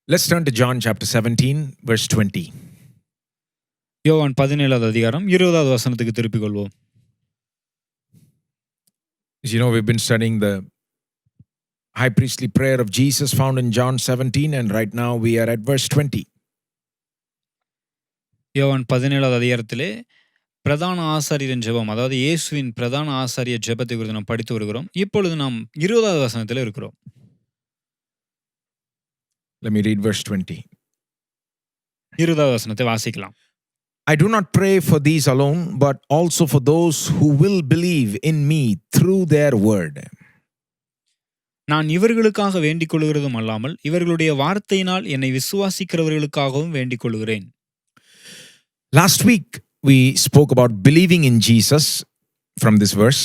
Let's turn to John chapter 17, verse 20. யோவான் 17வது அதிகாரம் 20வது வசனத்துக்கு திருப்பிக் கொள்வோம். As you know, we've been studying the high priestly prayer of Jesus found in John 17, and right now we are at verse 20. யோவான் 17வது அதிகாரத்திலே பிரதான ஆசாரியரின் ஜெபம், அதாவது இயேசுவின் பிரதான ஆசாரிய ஜெபத்தை குறித்து நாம் படித்து வருகிறோம். இப்பொழுது நாம் 20வது வசனத்தில் இருக்கிறோம். Let me read verse 20. 20வது வசனத்தை வாசிக்கலாம். I do not pray for these alone, but also for those who will believe in me through their word. நான் இவர்களுக்காக வேண்டிக் கொள்கிறதும் அல்லாமல் இவர்களுடைய வார்த்தையினால் என்னை விசுவாசிக்கிறவர்களுக்காகவும் வேண்டிக் கொள்கிறேன். Last week we spoke about believing in Jesus from this verse.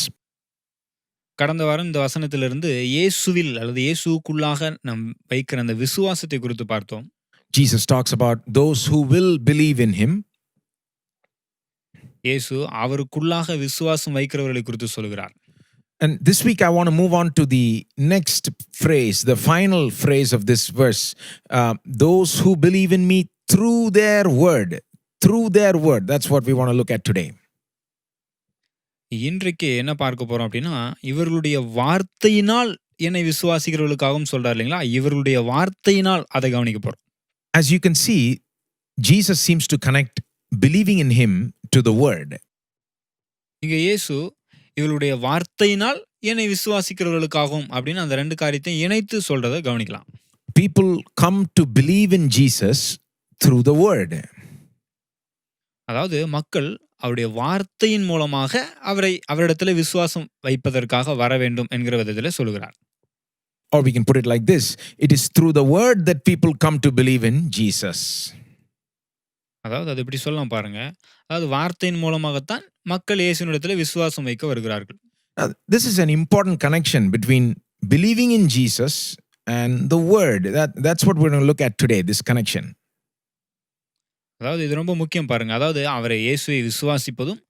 கடந்த வாரம் இந்த வசனத்திலிருந்து இயேசுவில் அல்லது இயேசுவுக்குள்ளாக நாம் வைக்கிற அந்த விசுவாசத்தை குறித்து பார்த்தோம். Jesus talks about those who will believe in him. இயேசு அவருக்குள்ளாக விசுவாசம் வைக்கிறவர்களை குறித்து சொல்கிறார். And this week I want to move on to the next phrase, the final phrase of this verse. Those who believe in me through their word. Through their word. That's what we want to look at today. இன்றைக்கு என்ன பார்க்க போறோம் அப்படின்னா, இவர்களுடைய வார்த்தையினால் என்னை விசுவாசிக்கிறவர்களுக்காகவும் சொல்றார் இல்லைங்களா? இவர்களுடைய வார்த்தையினால் அதை கவனிக்க போறோம். As you can see, Jesus seems to connect believing in him to the word. இங்க இயேசு இவர்களுடைய வார்த்தையினால் என்னை விசுவாசிக்கிறவர்களுக்காகவும் அப்படின்னு அந்த ரெண்டு காரியத்தையும் இணைத்து சொல்றதை கவனிக்கலாம். People come to believe in Jesus through the word. அதாவது மக்கள் அவருடைய வார்த்தையின் மூலமாக அவரிடத்தில் விசுவாசம் வைப்பதற்காக வர வேண்டும் என்கிற விதத்தில் சொல்கிறார். Or we can put it like this, it is through the word that people come to believe in Jesus. அதாவது அது இப்படி சொல்லலாம் பாருங்க. அதாவது வார்த்தையின் மூலமாகத்தான் மக்கள் இயேசுவினிடத்தில் விசுவாசம் வைக்க வருகிறார்கள். This is an important connection between believing in Jesus and the word. That's what we're going to look at today, this connection. அதாவது இது ரொம்ப முக்கியம் பாருங்க. அதாவது அவரை இயேசுவை விசுவாசிப்பதும்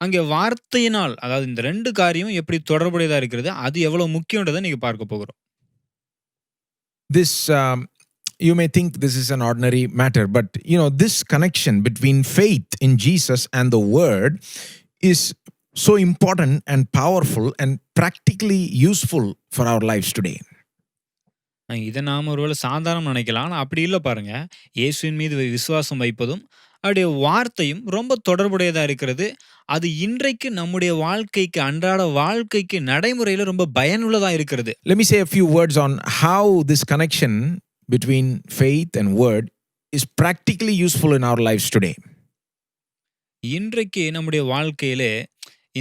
அங்கே வார்த்தையினால், அதாவது இந்த ரெண்டு காரியமும் எப்படி தொடர்புடையதா இருக்கிறது, அது எவ்வளவு முக்கியன்றதை நீங்க பார்க்க போகிறோம். This you may think this is an ordinary matter, but you know, this connection between faith in Jesus and the word is so important and powerful and practically useful for our lives today. இதை நாம் ஒருவேளை சாதாரணம் நினைக்கலாம். ஆனால் அப்படி இல்லை பாருங்க. இயேசுவின் மீது விசுவாசம் வைப்பதும் அவருடைய வார்த்தையும் ரொம்ப தொடர்புடையதாக இருக்கிறது. அது இன்றைக்கு நம்முடைய வாழ்க்கைக்கு, அன்றாட வாழ்க்கைக்கு நடைமுறையில் ரொம்ப பயனுள்ளதாக இருக்கிறது. Let me say a few words on how this connection between faith and word is practically useful in our lives today. இன்றைக்கு நம்முடைய வாழ்க்கையிலே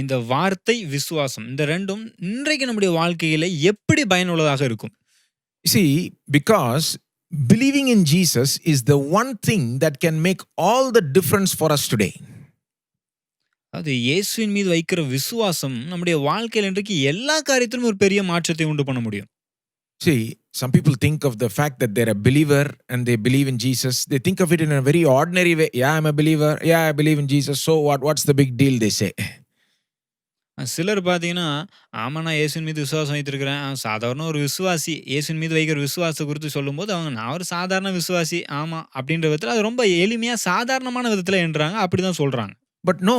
இந்த வார்த்தை, விசுவாசம் இந்த ரெண்டும் இன்றைக்கு நம்முடைய வாழ்க்கையிலே எப்படி பயனுள்ளதாக இருக்கும்? See, because believing in Jesus is the one thing that can make all the difference for us today. அது இயேசுவின் மீது வைக்கிற விசுவாசம் நம்முடைய வாழ்க்கையில் இன்றைக்கு எல்லா காரியத்திலும் ஒரு பெரிய மாற்றத்தை உண்டு பண்ண முடியும். See, some people think of the fact that they're a believer and they believe in Jesus. They think of it in a very ordinary way. Yeah, I'm a believer. Yeah, I believe in Jesus. So what's the big deal, they say. சிலர் பார்த்தீங்கன்னா, ஆமா நான் இயேசுவின் மீது விசுவாசம் வைத்திருக்கிறேன், சாதாரண ஒரு விசுவாசி, இயேசுவின் மீது வைக்கிற விசுவாசத்தை குறித்து சொல்லும்போது அவங்க நான் ஒரு சாதாரண விசுவாசி, ஆமா அப்படின்ற விதத்தில் அது ரொம்ப எளிமையாக சாதாரணமான விதத்தில் என்றாங்க, அப்படிதான் சொல்றாங்க. But no,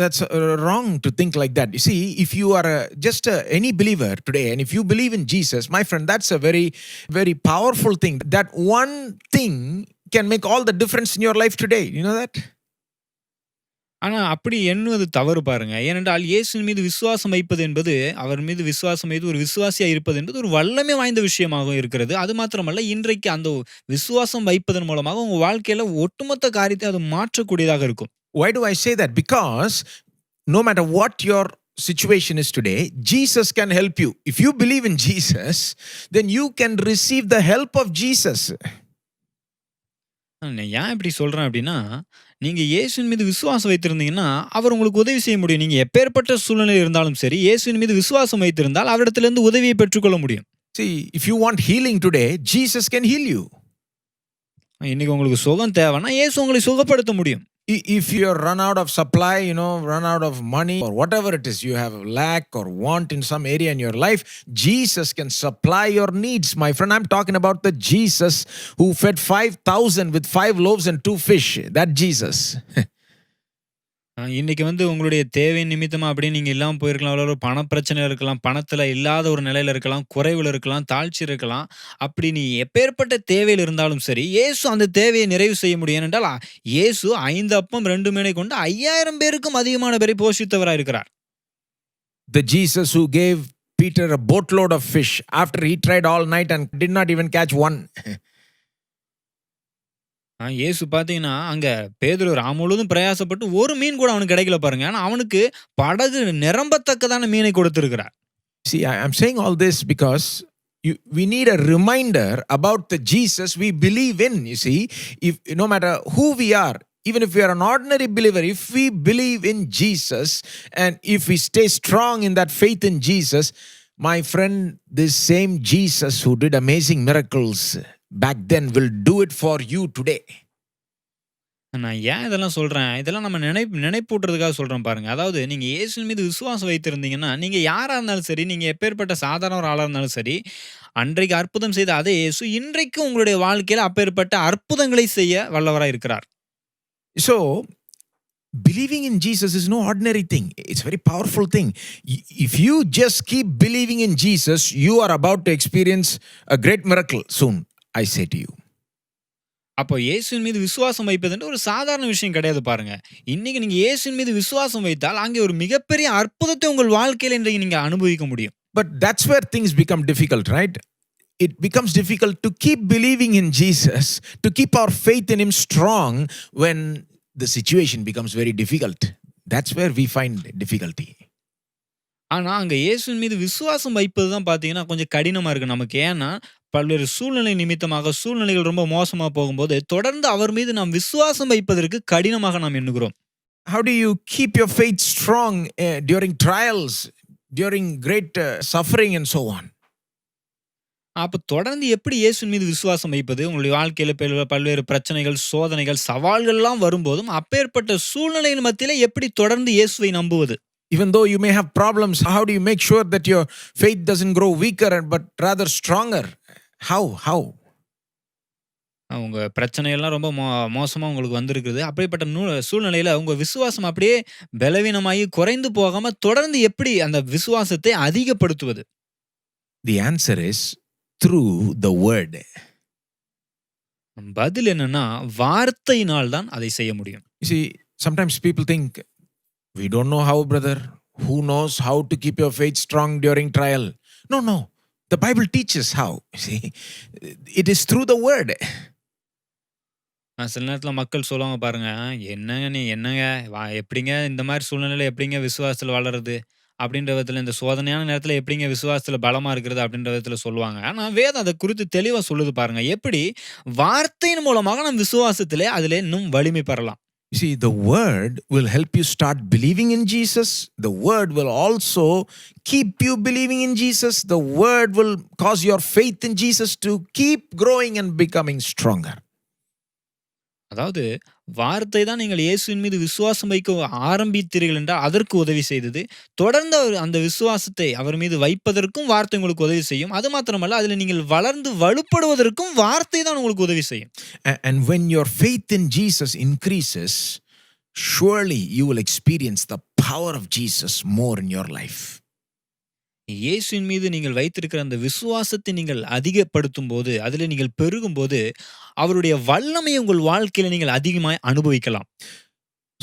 that's wrong to think like that. You see, if you are just any believer today, and if you believe in Jesus, my friend, that's a very, very powerful thing. That one thing can make all the difference in your life today. You know that? ஆனால் அப்படி எண்ணுவது தவறு பாருங்க. ஏனென்றால் இயேசுவின் மீது விசுவாசம் வைப்பது என்பது, அவர் மீது விசுவாசம் வைத்து ஒரு விசுவாசியாக இருப்பது என்பது ஒரு வல்லமை வாய்ந்த விஷயமாக இருக்கிறது. அது மாத்திரமல்ல, இன்றைக்கு அந்த விசுவாசம் வைப்பதன் மூலமாக உங்க வாழ்க்கையில ஒட்டுமொத்த காரியத்தை அது மாற்றக்கூடியதாக இருக்கும். Why do I say that? Because no matter what your situation is today, Jesus can help you. If you believe in Jesus, then you can receive the help of Jesus. நான் ஏன் இப்படி சொல்றேன் அப்படின்னா, நீங்க இயேசுவின் மீது விசுவாசம் வைத்திருந்தீங்கன்னா அவர் உங்களுக்கு உதவி செய்ய முடியும். நீங்க எப்பேற்பட்ட சூழ்நிலை இருந்தாலும் சரி, இயேசுவின் மீது விசுவாசம் வைத்திருந்தால் அவரிடத்திலிருந்து உதவியை பெற்றுக்கொள்ள முடியும். See, if you want healing today, Jesus can heal you. இன்னைக்கு உங்களுக்கு சுகம் தேவைன்னா இயேசு உங்களை சுகப்படுத்த முடியும். If you're run out of supply, run out of money or whatever it is, you have lack or want in some area in your life, Jesus can supply your needs. My friend, I'm talking about the Jesus who fed 5,000 with 5 loaves and 2 fish. That Jesus. இன்னைக்கு உங்களுடைய தேவை நிமித்தமா அப்படின்னு நீங்க இல்லாம போயிருக்கலாம். ஒரு பணப்பிரச்சனையில இருக்கலாம், பணத்துல இல்லாத ஒரு நிலையில இருக்கலாம், குறைவுல இருக்கலாம், தாழ்ச்சி இருக்கலாம். அப்படி நீ எப்பேர்ப்பட்ட தேவையில இருந்தாலும் சரி, இயேசு அந்த தேவையை நிறைவு செய்ய முடியும். ஏனென்றால் இயேசு 5 அப்பம் 2 மீனை கொண்டு 5000 பேருக்கும் அதிகமான பேரை போஷித்தவராய் இருக்கிறார். The Jesus who gave Peter a boatload of fish after he tried all night and did not even catch one. இயேசு பார்த்தீங்கன்னா, அங்க பேதுரு முழுவதும் பிரயாசப்பட்டு ஒரு மீன் கூட அவனுக்கு கிடைக்கல பாருங்க. ஆனா அவனுக்கு படகு நிரம்பத்தக்கதான மீனை கொடுத்திருக்கிறார். See, I'm saying all this because we need a reminder about the Jesus we believe in. You see, if no matter who we are, even if we are an ordinary believer, if we believe in Jesus and if we stay strong in that faith in Jesus, my friend, this same Jesus who did amazing miracles back then will do it for you today. நான் ஏன் இதெல்லாம் சொல்றேன்? இதெல்லாம் நம்ம நினைப்பூட்டுறதுக்காக சொல்றேன் பாருங்க. அதாவது நீங்க இயேசுவின் மீது விசுவாசம் வைத்திருந்தீங்கன்னா, நீங்க யாரா இருந்தாலும் சரி, நீங்க எப்பேர்ப்பட்ட சாதாரண ஒரு ஆளா இருந்தாலும் சரி, அன்றைக்கு அற்புதம் செய்த அதே இயேசு இன்றைக்கும் உங்களுடைய வாழ்க்கையில அப்பேர்ப்பட்ட அற்புதங்களை செய்ய வல்லவராய் இருக்கிறார். So, believing in Jesus is no ordinary thing. It's a very powerful thing. If you just keep believing in Jesus, you are about to experience a great miracle soon, I say to you. அப்போ இயேசுவின் மீது விசுவாசம் வைப்பது ஒரு சாதாரண விஷயம் கிடையாது பாருங்க. இன்னைக்கு நீங்க இயேசுவின் மீது விசுவாசம் வைத்தால், அங்கே ஒரு மிகப்பெரிய அற்புதத்தை உங்கள் வாழ்க்கையில இன்றைக்கு நீங்க அனுபவிக்க முடியும். But that's where things become difficult, right? It becomes difficult to keep believing in Jesus, to keep our faith in Him strong when the situation becomes very difficult. That's where we find difficulty. ஆனா, அங்க இயேசுவின் மீது விசுவாசம் வைப்பது தான் பார்த்தீங்கன்னா, கொஞ்சம் கடினமா இருக்கு நமக்கு. ஏன்னா, பல்வேறு சூழ்நிலை நிமித்தமாக சூழ்நிலைகள் ரொம்ப மோசமா போகும்போது, தொடர்ந்து அவர் மீது நாம் விசுவாசம் வைப்பதற்கு கடினமாக நாம் எண்ணுகிறோம். How do you keep your faith strong during trials, during great suffering and so on? அப்ப தொடர்ந்து எப்படி இயேசுவின் மீது விசுவாசம் வைப்பது? உங்களுடைய வாழ்க்கையில பல்வேறு பிரச்சனைகள், சோதனைகள், சவால்கள்லாம் வரும்போதும், அப்பேற்பட்ட சூழ்நிலையின் மத்தியில எப்படி தொடர்ந்து இயேசுவை நம்புவது? Even though you may have problems, how do you make sure that your faith doesn't grow weaker but rather stronger? How? உங்க பிரச்சனையெல்லாம் ரொம்ப மோசமா உங்களுக்கு வந்திருக்குது. அப்படிப்பட்ட சூழ்நிலையில உங்க விசுவாசம் அப்படியே பலவீனமாகி குறைந்து போகாம தொடர்ந்து எப்படி அந்த விசுவாசத்தை அதிகப்படுத்துவது? The answer is through the word. பதில் என்னன்னா, வார்த்தையினால் தான் அதை செய்ய முடியும். You see, sometimes people think, we don't know how, brother. Who knows how to keep your faith strong during trial? No. The Bible teaches how. See, it is through the word. சில நேரத்துல மக்கள் சொல்லுவாங்க பாருங்க, என்னங்க எப்படிங்க இந்த மாதிரி சூழ்நிலையில எப்படிங்க விசுவாசத்துல வளருது? அப்படின்ற விதத்துல இந்த சோதனையான நேரத்துல எப்படிங்க விசுவாசத்துல பலமா இருக்கிறது? அப்படின்ற விதத்துல சொல்லுவாங்க. ஆனா வேதம் அதை குறித்து தெளிவா சொல்லுது பாருங்க. எப்படி வார்த்தையின் மூலமாக நம் விசுவாசத்திலே அதிலே இன்னும் வலிமை பெறலாம். You see, the word will help you start believing in Jesus. The word will also keep you believing in Jesus. The word will cause your faith in Jesus to keep growing and becoming stronger. அதாவது வார்த்தை தான் நீங்கள் இயேசுவின் மீது விசுவாசம் வைக்க ஆரம்பித்தீர்கள் என்றால் அதற்கு உதவி செய்தது. தொடர்ந்து அந்த விசுவாசத்தை அவர் மீது வைப்பதற்கும் வார்த்தை உங்களுக்கு உதவி செய்யும். அது மாத்திரமல்ல, அதில் நீங்கள் வளர்ந்து வலுப்படுவதற்கும் வார்த்தை தான் உங்களுக்கு உதவி செய்யும். And when your faith in Jesus increases, surely you will experience the power of Jesus more in your life. இயேசுவின் மீது நீங்கள் வைத்திருக்கிற அந்த விசுவாசத்தை நீங்கள் அதிகப்படுத்தும் போது, அதில் நீங்கள் பெருகும் போது, அவருடைய வல்லமையை உங்கள் வாழ்க்கையில நீங்கள் அதிகமாய் அனுபவிக்கலாம்.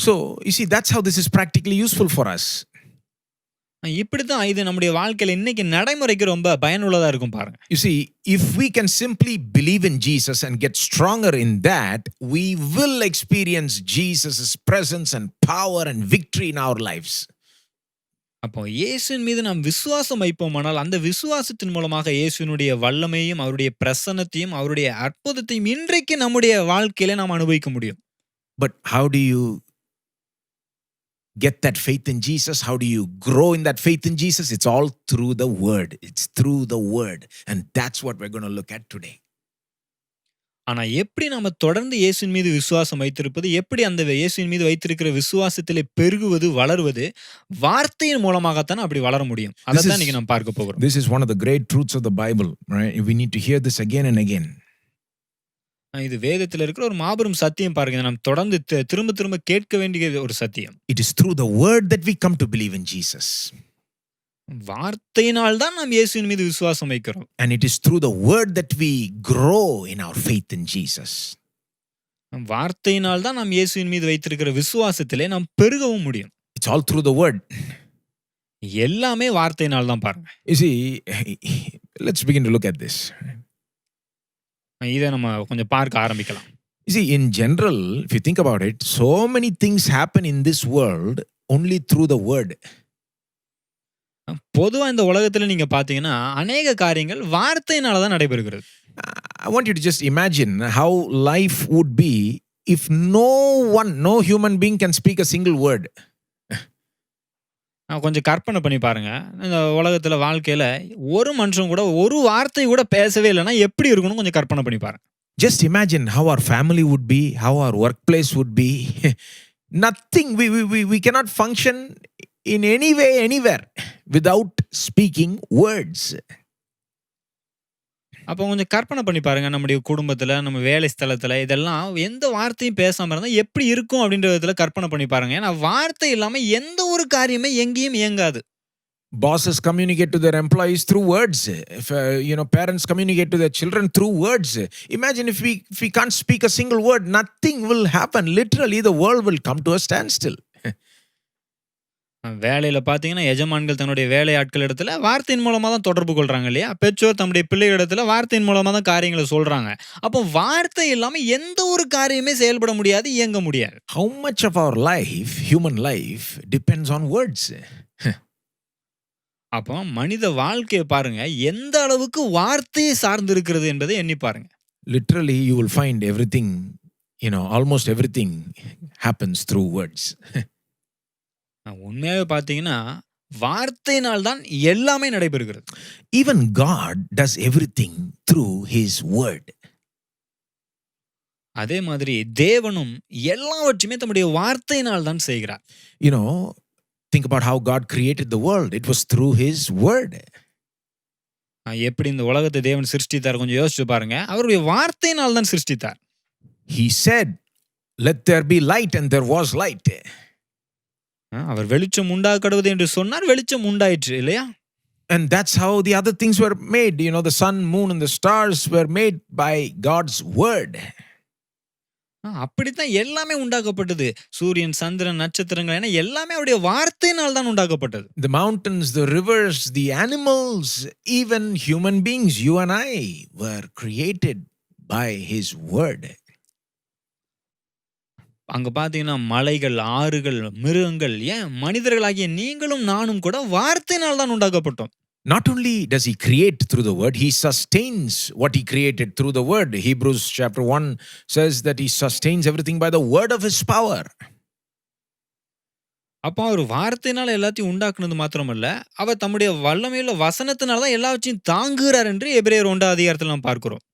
So, you see, that's how this is practically useful for us. இப்படிதான் இது நம்முடைய வாழ்க்கையில இன்னைக்கு நடைமுறைக்கு ரொம்ப பயனுள்ளதா இருக்கும் பாருங்க. You see, if we can simply believe in Jesus and get stronger in that, we will experience Jesus' presence and power and victory in our lives. அப்போ இயேசுவின் மீது நாம் விசுவாசம் வைப்போமானால், அந்த விசுவாசத்தின் மூலமாக இயேசுவினுடைய வல்லமையும் அவருடைய பிரசன்னத்தையும் அவருடைய அற்புதத்தையும் இன்றைக்கு நம்முடைய வாழ்க்கையில நாம் அனுபவிக்க முடியும். But how do you get that faith in Jesus? How do you grow in that faith in Jesus? It's all through the word. It's through the word. And that's what we're going to look at today. ஆனா எப்படி நாம தொடர்ந்து இயேசுவின் மீது விசுவாசம் வைத்திருப்பது, எப்படி அந்த இயேசுவின் மீது வைத்திருக்கிற விசுவாசத்திலே பெருகுவது, வளருவது, வார்த்தையின் மூலமாகத்தானே அப்படி வளர முடியும். This அதத்தான் is இன்னைக்கு நாம் பார்க்க போகிறோம். this is one of the great truths of the Bible, right? We need to hear this again and again. இது வேதத்துல இருக்கிற ஒரு மாபெரும் சத்தியம் பாருங்க. இதை நாம் தொடர்ந்து திரும்ப திரும்ப கேட்க வேண்டிய ஒரு சத்தியம். It is through the word that we come to believe in Jesus. வார்த்தையினால் தான் நாம் இயேசுவின் மீது விசுவாசம் வைக்கிறோம். And it is through the word that we grow in our faith in Jesus. வார்த்தையினால் தான் நாம் இயேசுவின் மீது வைத்திருக்கிற விசுவாசத்திலே நாம் பெருகவும் முடியும். It's all through the word. எல்லாமே வார்த்தையினால் தான் பாருங்க. You see, let's begin to look at this. இதை நம்ம கொஞ்சம் பார்க்க ஆரம்பிக்கலாம். You see, in general, if you think about it, so many things happen in this world only through the word. பொதுவா இந்த உலகத்துல நீங்க பாத்தீங்கன்னா அநேக காரியங்கள் வார்த்தையினால தான் நடைபெறுகிறது. I want you to just imagine how life would be if no human being can speak a single word. கொஞ்சம் கற்பனை பண்ணி பாருங்க. இந்த உலகத்துல வாழ்க்கையில ஒரு மனுஷன் கூட ஒரு வார்த்தை கூட பேசவே இல்லைன்னா எப்படி இருக்கணும் கொஞ்சம் கற்பனை பண்ணி பாருங்க. Just imagine how our family would be, how our workplace would be. Nothing. We cannot function in any way, anywhere without speaking words. அப்போ கொஞ்சம் கற்பனை பண்ணி பாருங்க. நம்முடைய குடும்பத்துல, நம்ம வேலை ஸ்தலத்துல இதெல்லாம் எந்த வார்த்தையும் பேசாம இருந்தா எப்படி இருக்கும் அப்படின்ற விதத்துல கற்பனை பண்ணி பாருங்க. ஏன்னா வார்த்தை இல்லாம எந்த ஒரு காரியமே எங்கேயும் இயங்காது. Bosses communicate to their employees through words. If parents communicate to their children through words. Imagine if we can't speak a single word, nothing will happen. Literally, the world will come to a standstill. வேலையில பாத்தீங்கன்னா எஜமான்கள் தன்னுடைய வேலை ஆட்கள் இடத்துல வார்த்தையின் மூலமா தான் தொடர்பு கொள்றாங்க இல்லையா? பெற்றோர் தம்முடைய பிள்ளைகள் இடத்துல வார்த்தையின் மூலமா தான் காரியங்களை சொல்றாங்க. அப்போ வார்த்தை இல்லாம எந்த ஒரு காரியமே செயல்பட முடியாது, இயங்க முடியாது. How much of our life, human life, depends on words? அப்போ மனித வாழ்க்கையை பாருங்க எந்த அளவுக்கு வார்த்தையை சார்ந்து இருக்கிறது என்பதை எண்ணி பாருங்க. Literally, you will find everything, almost everything happens through words. உண்மையாவே பாத்தீங்கன்னா வார்த்தையினால் தான் எல்லாமே நடைபெறுகிறது. Even God does everything through His word. அதே மாதிரி தேவனும் எல்லாவற்றையுமே தம்முடைய வார்த்தையினால் தான் செய்கிறார். Think about how God created the world. It was through His word. எப்படி இந்த உலகத்தை தேவன் சிருஷ்டித்தார் கொஞ்சம் யோசிச்சு பாருங்க. அவருடைய வார்த்தையினால் தான் சிருஷ்டித்தார். He said, "Let there be light," and there was light. அவர் வெளிச்சம் உண்டாக்கடுவது என்று சொன்னார், வெளிச்சம் உண்டாயிற்று இல்லையா? And that's how the other things were made. The sun, moon and the stars were made by God's word. அப்படித்தான் எல்லாமே உண்டாக்கப்பட்டது. சூரியன், சந்திரன், நட்சத்திரங்கள் என எல்லாமே அவருடைய வார்த்தையினால் தான் உண்டாக்கப்பட்டது. The mountains, the rivers, the animals, even human beings, you and I, were created by His word. அங்க பாத்தீங்கன்னா மலைகள், ஆறுகள், மிருகங்கள், ஏன் மனிதர்களாகிய நீங்களும் நானும் கூட வார்த்தையினால் தான் உண்டாக்கப்பட்டோம். Not only does He create through the word, He sustains what He created through the word. Hebrews chapter 1 says that He sustains everything by the word of His power. அப்போ அவர் வார்த்தையினால எல்லாத்தையும் உண்டாக்குனது மாத்திரமல்ல, அவர் தம்முடைய வல்லமையுள்ள வசனத்தினால தான் எல்லாவற்றையும் தாங்குகிறார் என்று எபிரேயர் 1 அதிகாரத்தில் நாம் பார்க்கிறோம்.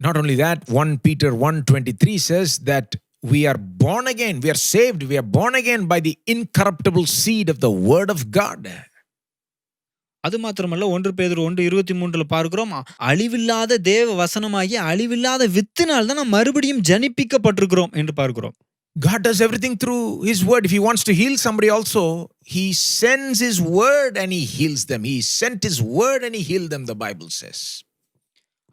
Not only that, 1 Peter 1:23 says that we are born again, we are saved, we are born again by the incorruptible seed of the word of God. அது மாத்திரமல்ல 1 பேதுரு 1:23 பார்க்கிறோம், அழிவில்லாத தேவ வசனமாகிய அழிவில்லாத வித்தினால் தான் நாம் மறுபடியும் ஜனிப்பிக்கப்பட்டிருக்கிறோம் என்று பார்க்கிறோம். God does everything through His word. If He wants to heal somebody also, He sends His word and He heals them. He sent His word and He healed them, the Bible says.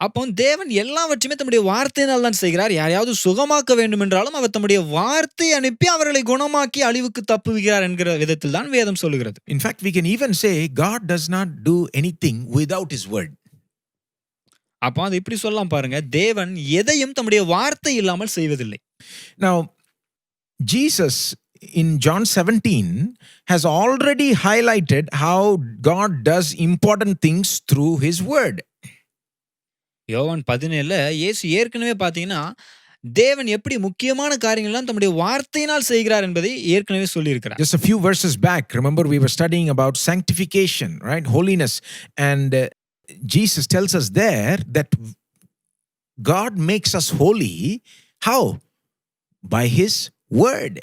அப்போ தேவன் எல்லாவற்றையுமே தம்முடைய வார்த்தையினால் தான் செய்கிறார். யாரையாவது சுகமாக்க வேண்டும் என்றாலும் அவர் தம்முடைய வார்த்தையை அனுப்பி அவர்களை குணமாக்கி அழிவுக்கு தப்புவிக்கிறார் என்கிற விதத்தில் தான் வேதம் சொல்லுகிறது. In fact, we can even say God does not do anything without His word. அப்போ அது இப்படி சொல்லலாம் பாருங்க, தேவன் எதையும் தம்முடைய வார்த்தை இல்லாமல் செய்வதில்லை. Now, Jesus in John 17 has already highlighted how God does important things through His word. யோவான் 17 இயேசு ஏற்கனவே பாத்தீங்கன்னா தேவன் எப்படி முக்கியமான காரியங்கள்லாம் தம்முடைய வார்த்தையினால் செய்கிறார் என்பதை ஏற்கனவே சொல்லியிருக்கிறார். Just a few verses back, remember we were studying about sanctification, right? Holiness. And Jesus tells us there that God makes us holy. How? By His word.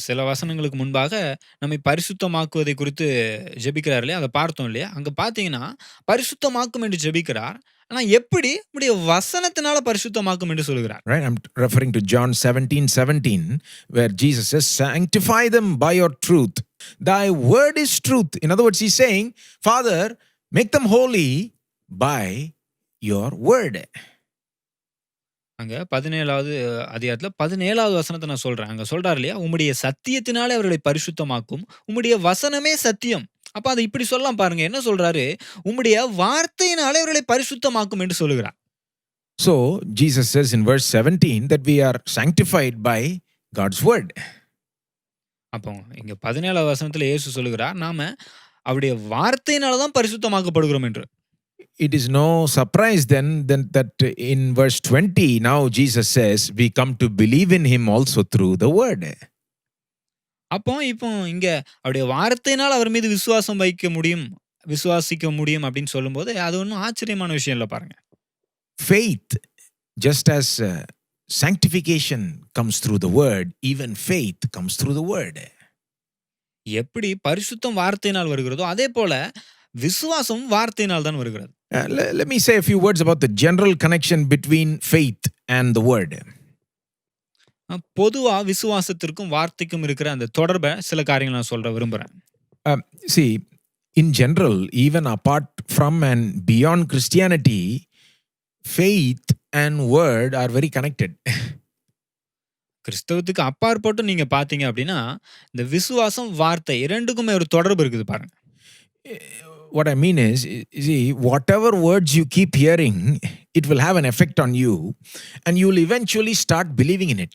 சில வசனங்களுக்கு முன்பாக நம்மை பரிசுத்தமாக்குவதை குறித்து ஜெபிக்கிறார் இல்லையா? அத பார்த்தோம் இல்லையா? அங்க பார்த்தீங்கன்னா, பரிசுத்தமாக்கும் என்று ஜெபிக்கிறார். ஆனா எப்படி? உம்முடைய வசனத்தினால பரிசுத்தமாக்கும் என்று சொல்லுகிறார். Right? I'm referring to John 17:17, where Jesus says, "Sanctify them by your truth. Thy word is truth." In other words, He's saying, Father, make them holy by your word. அங்க 17வது அதிகாரத்துல 17வது வசனத்த நான் சொல்றேன். அங்க சொல்றாரு இல்லையா? "உம்முடைய சத்தியத்தினாலே அவர்களை பரிசுத்தமாக்கும். உம்முடைய வசனமே சத்தியம்." அப்ப அத இப்படி சொல்லலாம் பாருங்க. என்ன சொல்றாரு? "உம்முடைய வார்த்தையினாலே அவர்களை பரிசுத்தமாக்கும்" என்று சொல்லுகிறார். So, Jesus says in verse 17 that we are sanctified by God's word. அப்போ இங்க 17வது வசனத்துல இயேசு சொல்லுகிறார், நாம அவருடைய வார்த்தையினால தான் பரிசுத்தமாக்கப்படுகிறோம் என்று. It is no surprise then that in verse 20 now Jesus says we come to believe in Him also through the word. இப்போ இங்க அவருடைய வார்த்தையினால் அவர் மீது விசுவாசிக்க முடியும் அப்படின்னு சொல்லும்போது, அது ஒண்ணும் ஆச்சரியமான விஷயம் இல்ல பாருங்க. Faith, just as sanctification comes through the word, even faith comes through the word. எப்படி பரிசுத்தம் வார்த்தையினால் வருகிறதோ, அதே போல விசுவாசம் வார்த்தையினால் தான் வருகிறது. Let me say a few words about the general connection between faith and the word. பொதுவா விசுவாசத்திற்கும் வார்த்தைக்கும் இருக்கிற அந்த தொடர்பை சில காரியங்கள் நான் சொல்ல விரும்புறேன். See, in general, even apart from and beyond Christianity, faith and word are very connected. கிறிஸ்தவத்துக்கு அப்பாற்பட்டு நீங்க பார்த்தீங்க அப்படின்னா, இந்த விசுவாசம், வார்த்தை 2க்குமே ஒரு தொடர்பு இருக்குது பாருங்க. What I mean is, see, whatever words you keep hearing, it will have an effect on you and you will eventually start believing in it.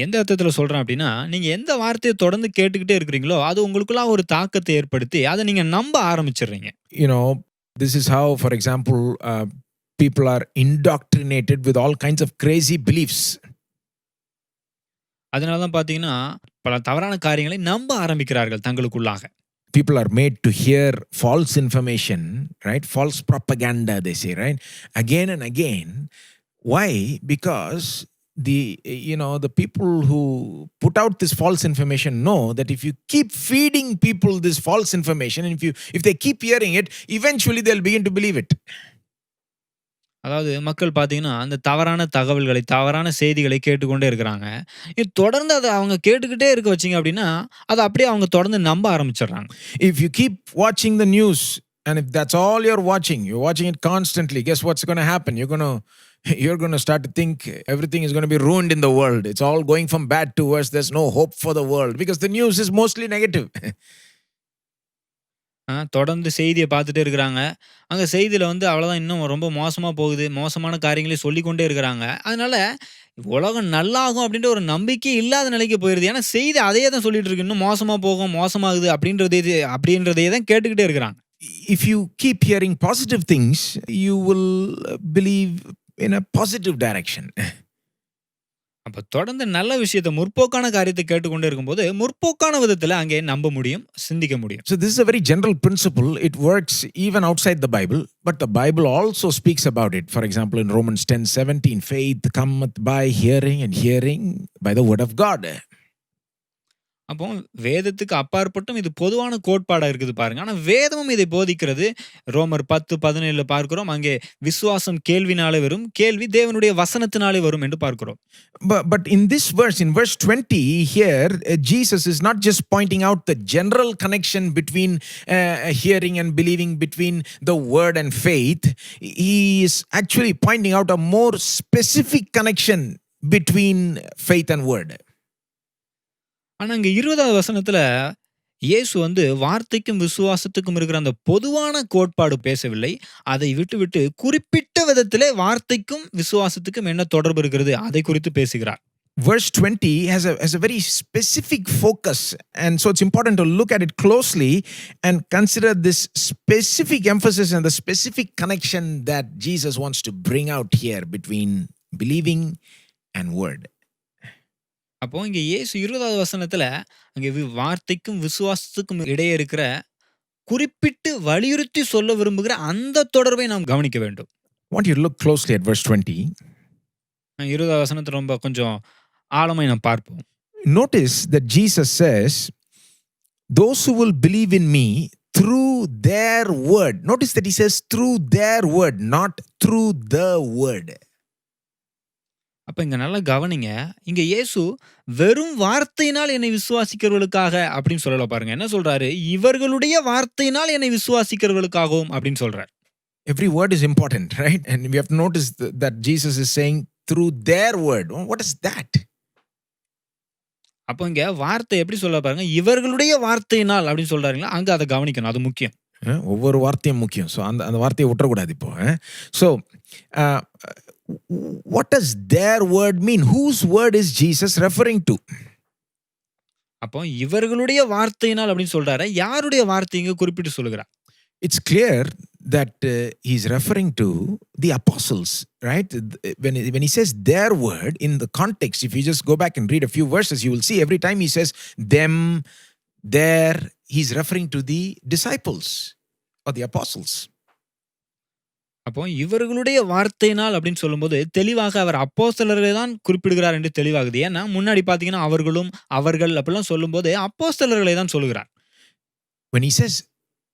எந்த அர்த்தத்துல சொல்றேன் அப்படின்னா, நீங்க எந்த வார்த்தையை தொடர்ந்து கேட்டுக்கிட்டே இருக்கிறீங்களோ, அது உங்களுக்குள்ள ஒரு தாக்கத்தை ஏற்படுத்தி, அதை நீங்க நம்ப ஆரம்பிச்சிடுறீங்க. You know, this is how, for example, people are indoctrinated with all kinds of crazy beliefs. அதனால தான் பார்த்தீங்கன்னா, பல தவறான காரியங்களை நம்ப ஆரம்பிக்கிறார்கள் தங்களுக்குள்ளாக. People are made to hear false information, right? False propaganda, they say, right? Again and again. Why? Because the people who put out this false information know that if you keep feeding people this false information, and if they keep hearing it, eventually they'll begin to believe it. அதாவது மக்கள் பார்த்தீங்கன்னா, அந்த தவறான தகவல்களை, தவறான செய்திகளை கேட்டுக்கொண்டே இருக்கிறாங்க. தொடர்ந்து அத அவங்க கேட்டுக்கிட்டே இருக்க வச்சீங்க அப்படின்னா, அத அப்படியே அவங்க தொடர்ந்து நம்ப ஆரம்பிச்சிடுறாங்க. If you keep watching the news and if that's all you're watching it constantly, guess what's going to happen? You're going to start to think everything is going to be ruined in the world. It's all going from bad to worse. There's no hope for the world because the news is mostly negative. தொடர்ந்து செய்திய பார்த்துட்டே இருக்கிறாங்க. அங்க செய்தியில அவ்வளவுதான், இன்னும் ரொம்ப மோசமா போகுது. மோசமான காரியங்களை சொல்லிக்கொண்டே இருக்கிறாங்க. அதனால உலகம் நல்லாகும் அப்படின்ற ஒரு நம்பிக்கையே இல்லாத நிலைக்கு போயிருது. ஏன்னா செய்தி அதையே தான் சொல்லிட்டு இருக்கு. இன்னும் மோசமா போகும், மோசமாகுது அப்படின்றதையே தான் கேட்டுக்கிட்டே இருக்கிறாங்க. If you keep hearing positive things, you will believe in a positive direction. அப்ப தொடர்ந்து நல்ல விஷயத்தை, முற்போக்கான காரியத்தை கேட்டுக்கொண்டே இருக்கும்போது, முற்போக்கான விதத்துல அங்கே நம்ப முடியும், சிந்திக்க முடியும். So this is a very general principle. It works even outside the Bible, but the Bible also speaks about it. For example, in Romans 10:17, faith cometh by hearing and hearing by the word of God. அப்போ வேதத்துக்கு அப்பாற்பட்டும் இது பொதுவான கோட்பாடா இருக்குது பாருங்க. ஆனா வேதமும் இதை போதிக்கிறது. ரோமர் 10:17 பார்க்கிறோம். அங்கே விசுவாசம் கேள்வினாலே வரும், கேள்வி தேவனுடைய வசனத்தினாலே வரும் என்று பார்க்கிறோம். But in this verse, in verse 20 here, Jesus is not just pointing out the general connection between hearing and believing, between the word and faith. He is actually pointing out a more specific connection between faith and word. ஆனா இங்க 20வது வசனத்துல இயேசு வார்த்தைக்கும் விசுவாசத்துக்கும் இருக்கிற அந்த பொதுவான கோட்பாடு பேசவில்லை. அதை விட்டுவிட்டு குறிப்பிட்ட விதத்திலே வார்த்தைக்கும் விசுவாசத்துக்கும் என்ன தொடர்பு இருக்கிறது அதை குறித்து பேசுகிறார். Verse 20 has a very specific focus, and so it's important to look at it closely and consider this specific emphasis and the specific connection that Jesus wants to bring out here between believing and word. அப்போ இங்க இயேசு 20வது வசனத்துல அங்க வார்த்தைக்கும் விசுவாசத்துக்கும் இடையே இருக்கிற குறிப்பிட்டு வலியுறுத்தி சொல்ல விரும்புகிற அந்த தொடர்பை நாம் கவனிக்க வேண்டும். I want you to look closely at verse 20. 20வது வசனத்த ரொம்ப கொஞ்சம் ஆழமாய் நாம் பார்ப்போம். Notice that Jesus says, those who will believe in me through their word. Notice that he says through their word, not through the word. அப்ப இங்க நல்லா கவனிங்க. இங்க இயேசு வெறும் வார்த்தையினால் என்னை விசுவாசிக்கிறவர்களுக்காக அப்படின்னு சொல்லல பாருங்க. என்ன சொல்றாரு? இவர்களுடைய வார்த்தையினால் என்னை விசுவாசிக்கிறவர்களுக்காகவும் அப்படின்னு சொல்றார். Every word is important, right? And we have to notice that Jesus is saying through their word. What is that? அப்ப இங்க வார்த்தை எப்படி சொல்ல பாருங்க. இவர்களுடைய வார்த்தையினால் அப்படின்னு சொல்றாருங்களா? அங்க அத கவனிக்கணும். அது முக்கியம். ஒவ்வொரு வார்த்தையும் முக்கியம். ஸோ அந்த வார்த்தையை விட்டுறக்கூடாது இப்போ. So what does their word mean? Whose word is Jesus referring to? அப்போ இவர்களுடைய வார்த்தையினால் அப்படின்னு சொல்றாரு. யாருடைய வார்த்தை இங்க குறிப்பிட்டு சொல்லுகிறார்? It's clear that he's referring to the apostles, right? When he says their word in the context, if you just go back and read a few verses, you will see every time he says them, their, he's referring to the disciples or the apostles. அப்போ இவர்களுடைய வார்த்தையினால் அப்படின்னு சொல்லும்போது தெளிவாக அவர் அப்போஸ்தலர்களை தான் குறிப்பிடுகிறார் என்று தெளிவாகுது. ஏன்னா முன்னாடி பாத்தீங்கன்னா அவர்களும் அவர்கள் அப்படிலாம் சொல்லும்போது அப்போஸ்தலர்களை தான் சொல்லுகிறார். When he says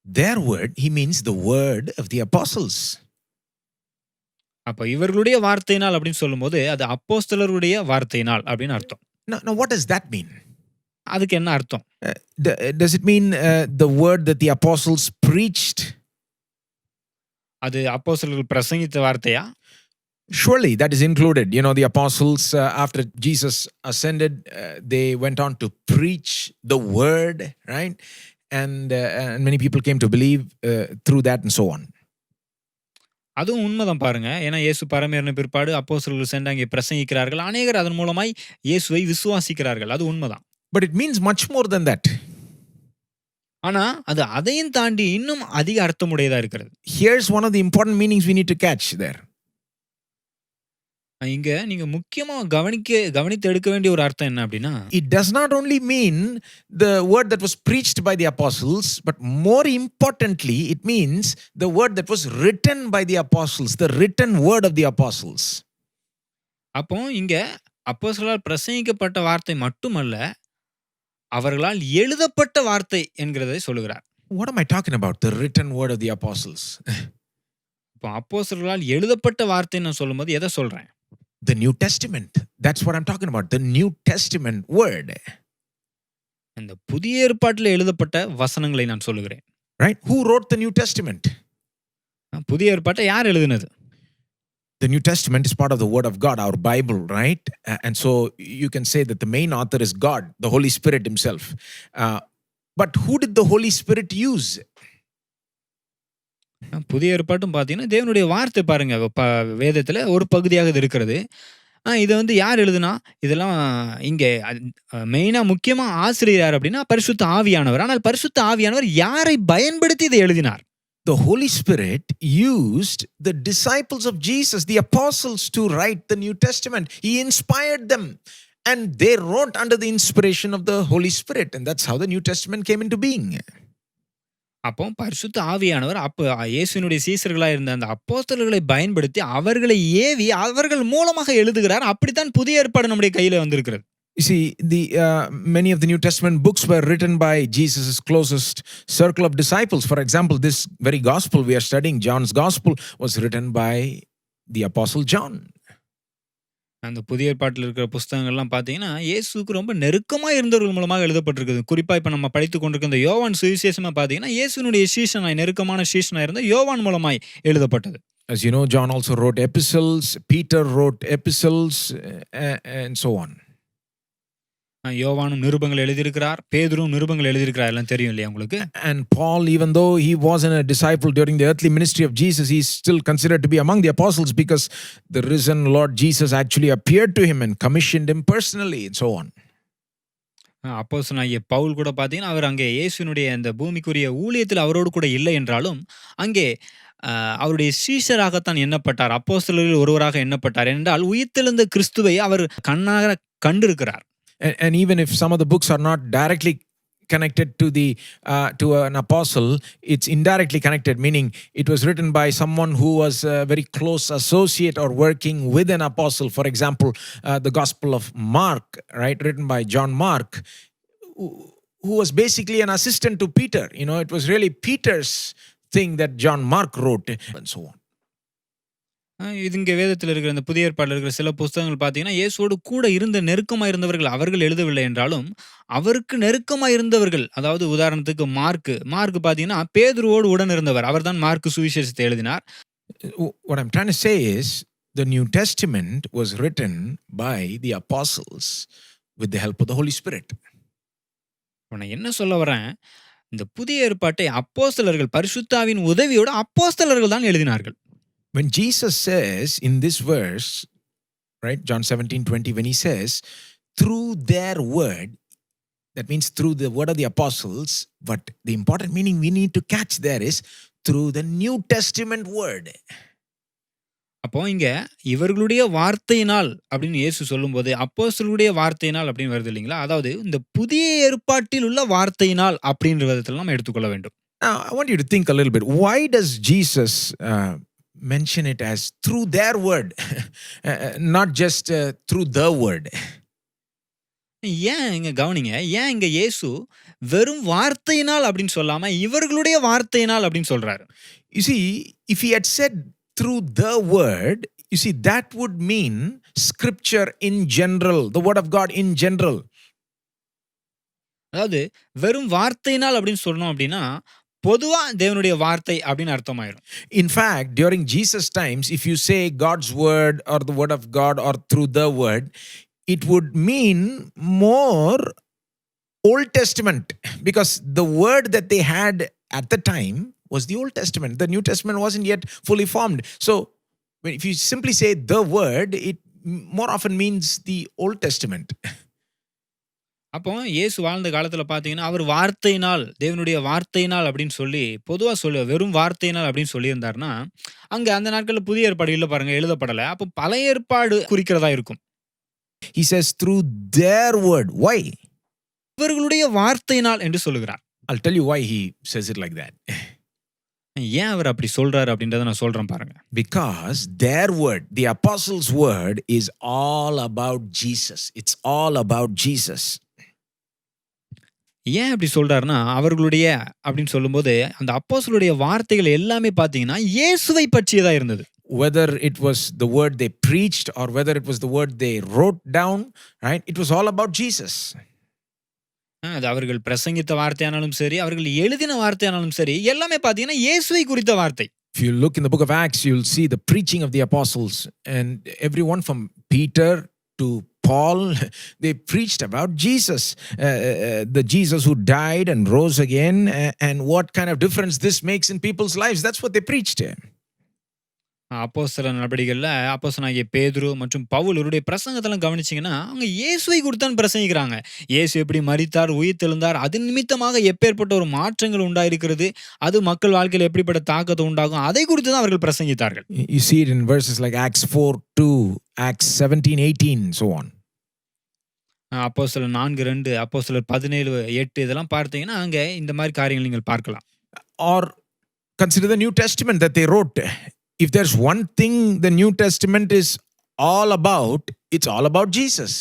their word, he means the word of the apostles. அப்ப இவர்களுடைய வார்த்தையினால் அப்படின்னு சொல்லும்போது அது அப்போஸ்தலருடைய வார்த்தையினால் அப்படின்னு அர்த்தம். Now what does that mean? அதுக்கு என்ன அர்த்தம்? Does it mean the word that the apostles preached? அது அப்போஸ்தலர்கள் பிரசங்கித்த வார்த்தையா? Surely that is included. You know, the apostles, after Jesus ascended, they went on to preach the word, right? And many people came to believe through that and so on. அதுவும் உண்மைதான் பாருங்க. ஏன்னா இயேசு பரமேறின பிற்பாடு அப்போஸ்தலர்கள் சென்று அங்கே பிரசங்கிக்கிறார்கள். அநேகர் அதன் மூலமாய் இயேசுவை விசுவாசிக்கிறார்கள். அது உண்மைதான். But it means much more than that. ஆனா அது அதையும் தாண்டி இன்னும் அதிக அர்த்தமுடையதா இருக்கிறது. Here's one of the important meanings we need to catch there. இங்க நீங்க முக்கியமா கவனித்து எடுக்க வேண்டிய ஒரு அர்த்தம் என்ன அப்படின்னா, it does not only mean the word that was preached by the apostles, but more importantly, it means the word that was written by the apostles, the written word of the apostles. அப்போ இங்க அப்போஸ்தலரால் பிரசங்கிக்கப்பட்ட வார்த்தை மட்டுமல்ல, அவர்களால் எழுதப்பட்ட வார்த்தை என்கிறதை சொல்லுகிறார். What am I talking about? The written word of the apostles. இப்போ அப்போஸ்தலரால் எழுதப்பட்ட வார்த்தை நான் சொல்லும்போது எதை சொல்றேன்? The New Testament. That's what I'm talking about. The New Testament word. இந்த புதிய ஏற்பாட்டில் எழுதப்பட்ட வசனங்களை நான் சொல்லுகிறேன். Right? Who wrote the New Testament? புதிய ஏற்பாட்டை யார் எழுதினது? The New Testament is part of the Word of God, our Bible, right? And so you can say that the main author is God, the Holy Spirit himself. But who did the Holy Spirit use? புதிய ஏற்பாட்டும் பார்த்தீங்கன்னா தேவனுடைய வார்த்தை பாருங்க. வேதத்தில் ஒரு பகுதியாக இது இருக்கிறது. இதை வந்து யார் எழுதுனா? இதெல்லாம் இங்கே மெயினாக முக்கியமாக ஆசிரியர் யார் அப்படின்னா பரிசுத்த ஆவியானவர். ஆனால் பரிசுத்த ஆவியானவர் யாரை பயன்படுத்தி இதை எழுதினார்? The Holy Spirit used the disciples of Jesus, the apostles, to write the New Testament. He inspired them and they wrote under the inspiration of the Holy Spirit, and that's how the New Testament came into being. அப்போ பரிசுத்த ஆவியானவர் அப்போ இயேசுவினுடைய சீசர்களாக இருந்த அந்த அப்போஸ்தலர்களை பயன்படுத்தி அவர்களை AV அவர்கள் மூலமாக எழுதுகிறார். அப்படித்தான் புதிய ஏற்பாடு நம்முடைய கையில வந்திருக்கிறது. You see, many of the New Testament books were written by Jesus' closest circle of disciples. For example, this very gospel we are studying, John's Gospel, was written by the Apostle John. அந்த புதிய ஏற்பாட்டில் இருக்கிற புஸ்தகங்கள்லாம் பார்த்தீங்கன்னா இயேசுக்கு ரொம்ப நெருக்கமாக இருந்தவர்கள் மூலமாக எழுதப்பட்டிருக்குது. குறிப்பாக இப்போ நம்ம படித்து கொண்டிருக்க இந்த யோவான் சுவிசேஷமாக பார்த்தீங்கன்னா இயேசுனுடைய சீஷனாய் நெருக்கமான சீஷனாய் இருந்த யோவான் மூலமாய் எழுதப்பட்டது. As you know, John also wrote epistles, Peter wrote epistles, and so on. யோவானும் நிருபங்கள் எழுதியிருக்கிறார், பேதுரும் நிருபங்கள் எழுதியிருக்கிறார், எல்லாம் தெரியும் இல்லையா உங்களுக்கு? And Paul, even though he wasn't a disciple during the earthly ministry of Jesus, he's still considered to be among the apostles because the risen Lord Jesus actually appeared to him and commissioned him personally and so on. அப்போஸ்தலனாகிய பவுல் கூட பார்த்தீங்கன்னா அவர் அங்கே இயேசுவினுடைய அந்த பூமிக்குரிய ஊழியத்தில் அவரோடு கூட இல்லை என்றாலும் அங்கே அவருடைய சீஷராகத்தான் எண்ணப்பட்டார். அப்போஸ்தலரில் ஒருவராக எண்ணப்பட்டார். என்றால் உயிர்த்தெழுந்த கிறிஸ்துவை அவர் கண்ணாக கண்டிருக்கிறார். And even if some of the books are not directly connected to the to an apostle, it's indirectly connected, meaning it was written by someone who was a very close associate or working with an apostle. For example, the Gospel of Mark, right, written by John Mark, who was basically an assistant to Peter. It was really Peter's thing that John Mark wrote, and so on. இது இங்க வேதத்துல இருக்கிற இந்த புதிய ஏற்பாடுல இருக்கிற சில புஸ்தகங்கள் பார்த்தீங்கன்னா, இயேசுவோடு கூட இருந்த நெருக்கமா இருந்தவர்கள் அவர்கள் எழுதவில்லை என்றாலும், அவருக்கு நெருக்கமா இருந்தவர்கள், அதாவது உதாரணத்துக்கு மார்க் பார்த்தீங்கன்னா, பேதுருவோடு உடன் இருந்தவர். அவர்தான் மார்க் சுவிசேஷத்தை எழுதினார். What I'm trying to say is the New Testament was written by the apostles with the help of the Holy Spirit. நான் என்ன சொல்ல வரேன், இந்த புதிய ஏற்பாட்டை அப்போஸ்தலர்கள் பரிசுத்தாவின் உதவியோடு அப்போஸ்தலர்கள் தான் எழுதினார்கள். When Jesus says in this verse, right, John 17:20, when he says, through their word, that means through the word of the apostles, but the important meaning we need to catch there is through the New Testament word. அப்போ இங்க இவர்களுடைய வார்த்தையினால் அப்படின்னு இயேசு சொல்லும்போது, அப்போஸ்தலருடைய வார்த்தையினால் அப்படின்னு வருது இல்லைங்களா? அதாவது இந்த புதிய ஏற்பாட்டில் உள்ள வார்த்தையினால் அப்படின்ற விதத்தில் நம்ம எடுத்துக்கொள்ள வேண்டும். Now, I want you to think a little bit. Why does Jesus mention it as through their word, not just through the word? ஏன் இங்க கவனிங்க, ஏன் இங்க இயேசு வெறும் வார்த்தையினால் அப்படின்னு சொல்லாம இவர்களுடைய வார்த்தையினால் அப்படின்னு சொல்றாரு? You see, if he had said through the word, you see, that would mean scripture in general, the word of God in general. அதாவது வெறும் வார்த்தையினால் அப்படின்னு சொன்னோம் அப்படின்னா, பொதுவா தேவனுடைய வார்த்தை அப்படின்னு அர்த்தமாயிரும். In fact, during Jesus times, if you say God's word or the word of God or through the word, it would mean more Old Testament, because the word that they had at the time was the Old Testament. The New Testament wasn't yet fully formed. So if you simply say the word, it more often means the Old Testament. அப்போ இயேசு வாழ்ந்த காலத்துல பார்த்தீங்கன்னா, அவர் வார்த்தையினால், தேவனுடைய வார்த்தையினால் அப்படின்னு சொல்லி பொதுவா வெறும் வார்த்தையினால் அப்படின்னு சொல்லியிருந்தாருன்னா, அங்க அந்த நாட்கள்ல புதிய ஏற்பாடு இல்ல பாருங்க, எழுதப்படல. அப்போ பழைய ஏற்பாடு குறிக்கிறதா இருக்கும். He says through their word. Why? இவர்களுடைய வார்த்தையினால் என்று சொல்லுகிறார். I'll tell you why he says it like that. ஏன் அவர் அப்படி சொல்றாரு அப்படின்றத நான் சொல்றேன் பாருங்க. Because their word, the apostles' word, is all about Jesus. It's all about Jesus. ஏன் அப்படி சொல்றாருன்னா, அவர்களுடைய அப்படின்னு சொல்லும்போது அந்த அப்போஸ்தலருடைய வார்த்தைகள் எல்லாமே பார்த்தீங்கன்னா இயேசுவை பற்றியதா இருந்தது. Whether it was the word they preached or whether it was the word they wrote down, right? It was all about Jesus. அது அவர்கள் பிரசங்கித்த வார்த்தையானாலும் சரி, அவர்கள் எழுதின வார்த்தையானாலும் சரி, எல்லாமே பார்த்தீங்கன்னா இயேசுவை குறித்த வார்த்தை. If you look in the book of Acts, you'll see the preaching of the apostles, and everyone from Peter to Paul, they preached about Jesus, the Jesus who died and rose again, and what kind of difference this makes in people's lives. That's what they preached. அப்போஸ்தலர் நடபடிகள்ல அப்போஸ்தலனாகிய பேதுரு மற்றும் பவுல் இவருடைய பிரசங்கத்தெல்லாம் கவனிச்சீங்கன்னா, அவங்க இயேசுவை குறித்தான் பிரசங்கிக்கிறாங்க. இயேசு எப்படி மரித்தார், உயிர்த்தெழுந்தார், அது நிமித்தமாக எப்பேற்பட்ட ஒரு மாற்றங்கள் உண்டாயிருக்கிறது, அது மக்கள் வாழ்க்கையில் எப்படிப்பட்ட தாக்கத்தை உண்டாகும், அதை குறித்து தான் அவர்கள் பிரசங்கித்தார்கள். You see it in verses like Acts 4:2, Acts 17:18, so on. அப்போஸ்தலர் 4:2, அப்போஸ்தலர் 17:8 இதெல்லாம் பார்த்தீங்கன்னா, அங்க இந்த மாதிரி காரியங்கள் நீங்கள் பார்க்கலாம். Or consider the New Testament that they wrote. If there's one thing the New Testament is all about, it's all about Jesus.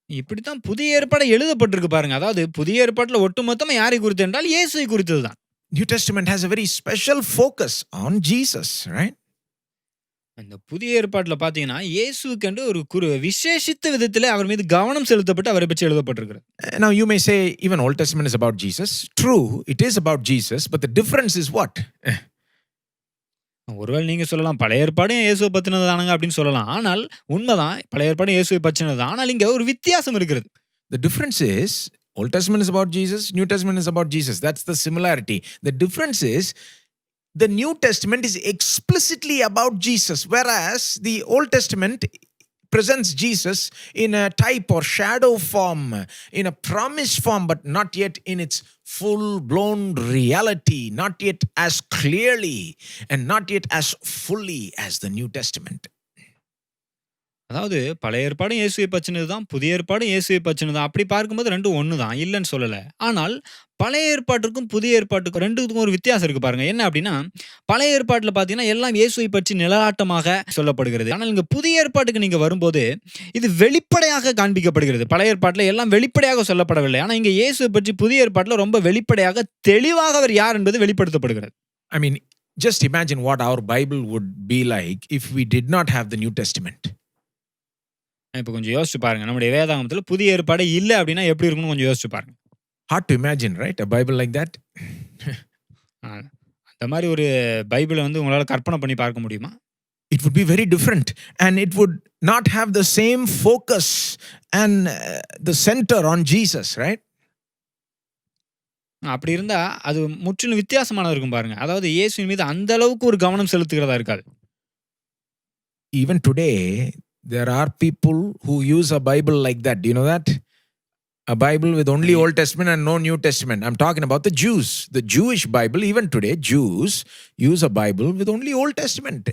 இப்படித்தான் புதிய ஏற்பாடு எழுதப்பட்டிருக்கு பாருங்க. அதாவது புதிய ஏற்பாட்டுல ஒட்டுமொத்தமா யாரை குறித்து என்றால் இயேசுவை குறித்ததுதான். New Testament has a very special focus on Jesus, right? இந்த புதிய ஏற்பாட்டுல பாத்தீங்கன்னா இயேசுவுக்கென்று ஒரு விசேஷித்த விதத்திலே அவர் மீது கவனம் செலுத்தப்பட்டு அவரை பற்றி எழுதப்பட்டிருக்கிறது. Now you may say even Old Testament is about Jesus. True, it is about Jesus, but the difference is what? ஒருவேளை நீங்க சொல்லலாம் பழைய ஏற்பாடும் இயேசுவை பத்தினது தானுங்க அப்படின்னு சொல்லலாம். ஆனால் உண்மைதான், பழைய ஏற்பாடும் இயேசுவை பற்றினது. ஆனால் இங்க ஒரு வித்தியாசம் இருக்கிறது. The difference is Old Testament is about Jesus, New Testament is about Jesus. That's the similarity. The difference is the New Testament is explicitly about Jesus, whereas the Old Testament presents Jesus in a type or shadow form, in a promise form, but not yet in its full-blown reality, not yet as clearly and not yet as fully as the New Testament. அதாவது பழைய ஏற்பாடும் இயேசுவை பற்றினது தான். புதிய ஏற்பாடும் இயேசுவை பற்றினது தான். அப்படி பார்க்கும்போது 2ம் ஒண்ணு தான். இல்லன்னு சொல்லல. ஆனால் பழைய ஏற்பாட்டுக்கும், புதிய ஏற்பாட்டுக்கும் 2த்துக்கும் ஒரு வித்தியாசம் இருக்கு பாருங்க. என்ன அப்படின்னா, பழைய ஏற்பாட்டுல பார்த்தீங்கன்னா, எல்லாம் இயேசுவை பற்றி நிழலாட்டமாக சொல்லப்படுகிறது. ஆனால் இங்க புதிய ஏற்பாட்டுக்கு நீங்க வரும்போது, இது வெளிப்படையாக காண்பிக்கப்படுகிறது. பழைய ஏற்பாட்டுல எல்லாம் வெளிப்படையாக சொல்லப்படவில்லை. ஆனா இங்க இயேசுவை பற்றி புதிய ஏற்பாட்டுல ரொம்ப வெளிப்படையாக, தெளிவாக அவர் யார் என்பது வெளிப்படுத்தப்படுகிறது. I mean, just imagine what our Bible would be like if we did not have the New Testament. இப்ப கொஞ்சம் யோசிச்சு பாருங்க. நம்முடைய வேதாகமத்துல புதிய ஏற்பாடே இல்ல அப்படின்னா எப்படி இருக்கும்னு கொஞ்சம் யோசிச்சு பாருங்க. Hard to imagine, right? A Bible like that. ஆ. அந்த மாரி ஒரு பைபிள வந்து உங்களால கற்பனை பண்ணி பார்க்க முடியுமா? It would be very different, and it would not have the same focus and the center on Jesus, right? அப்படி இருந்தா அது முற்றிலும் வித்தியாசமானதா இருக்கும் பாருங்க. அதாவது இயேசுவின் மீது அந்த அளவுக்கு ஒரு கவனம் செலுத்துகிறதா இருக்காது. Even today, there are people who use a Bible like that. Do you know that? A Bible with only Old Testament and no New Testament. I'm talking about the Jews. The Jewish Bible, even today, Jews use a Bible with only Old Testament.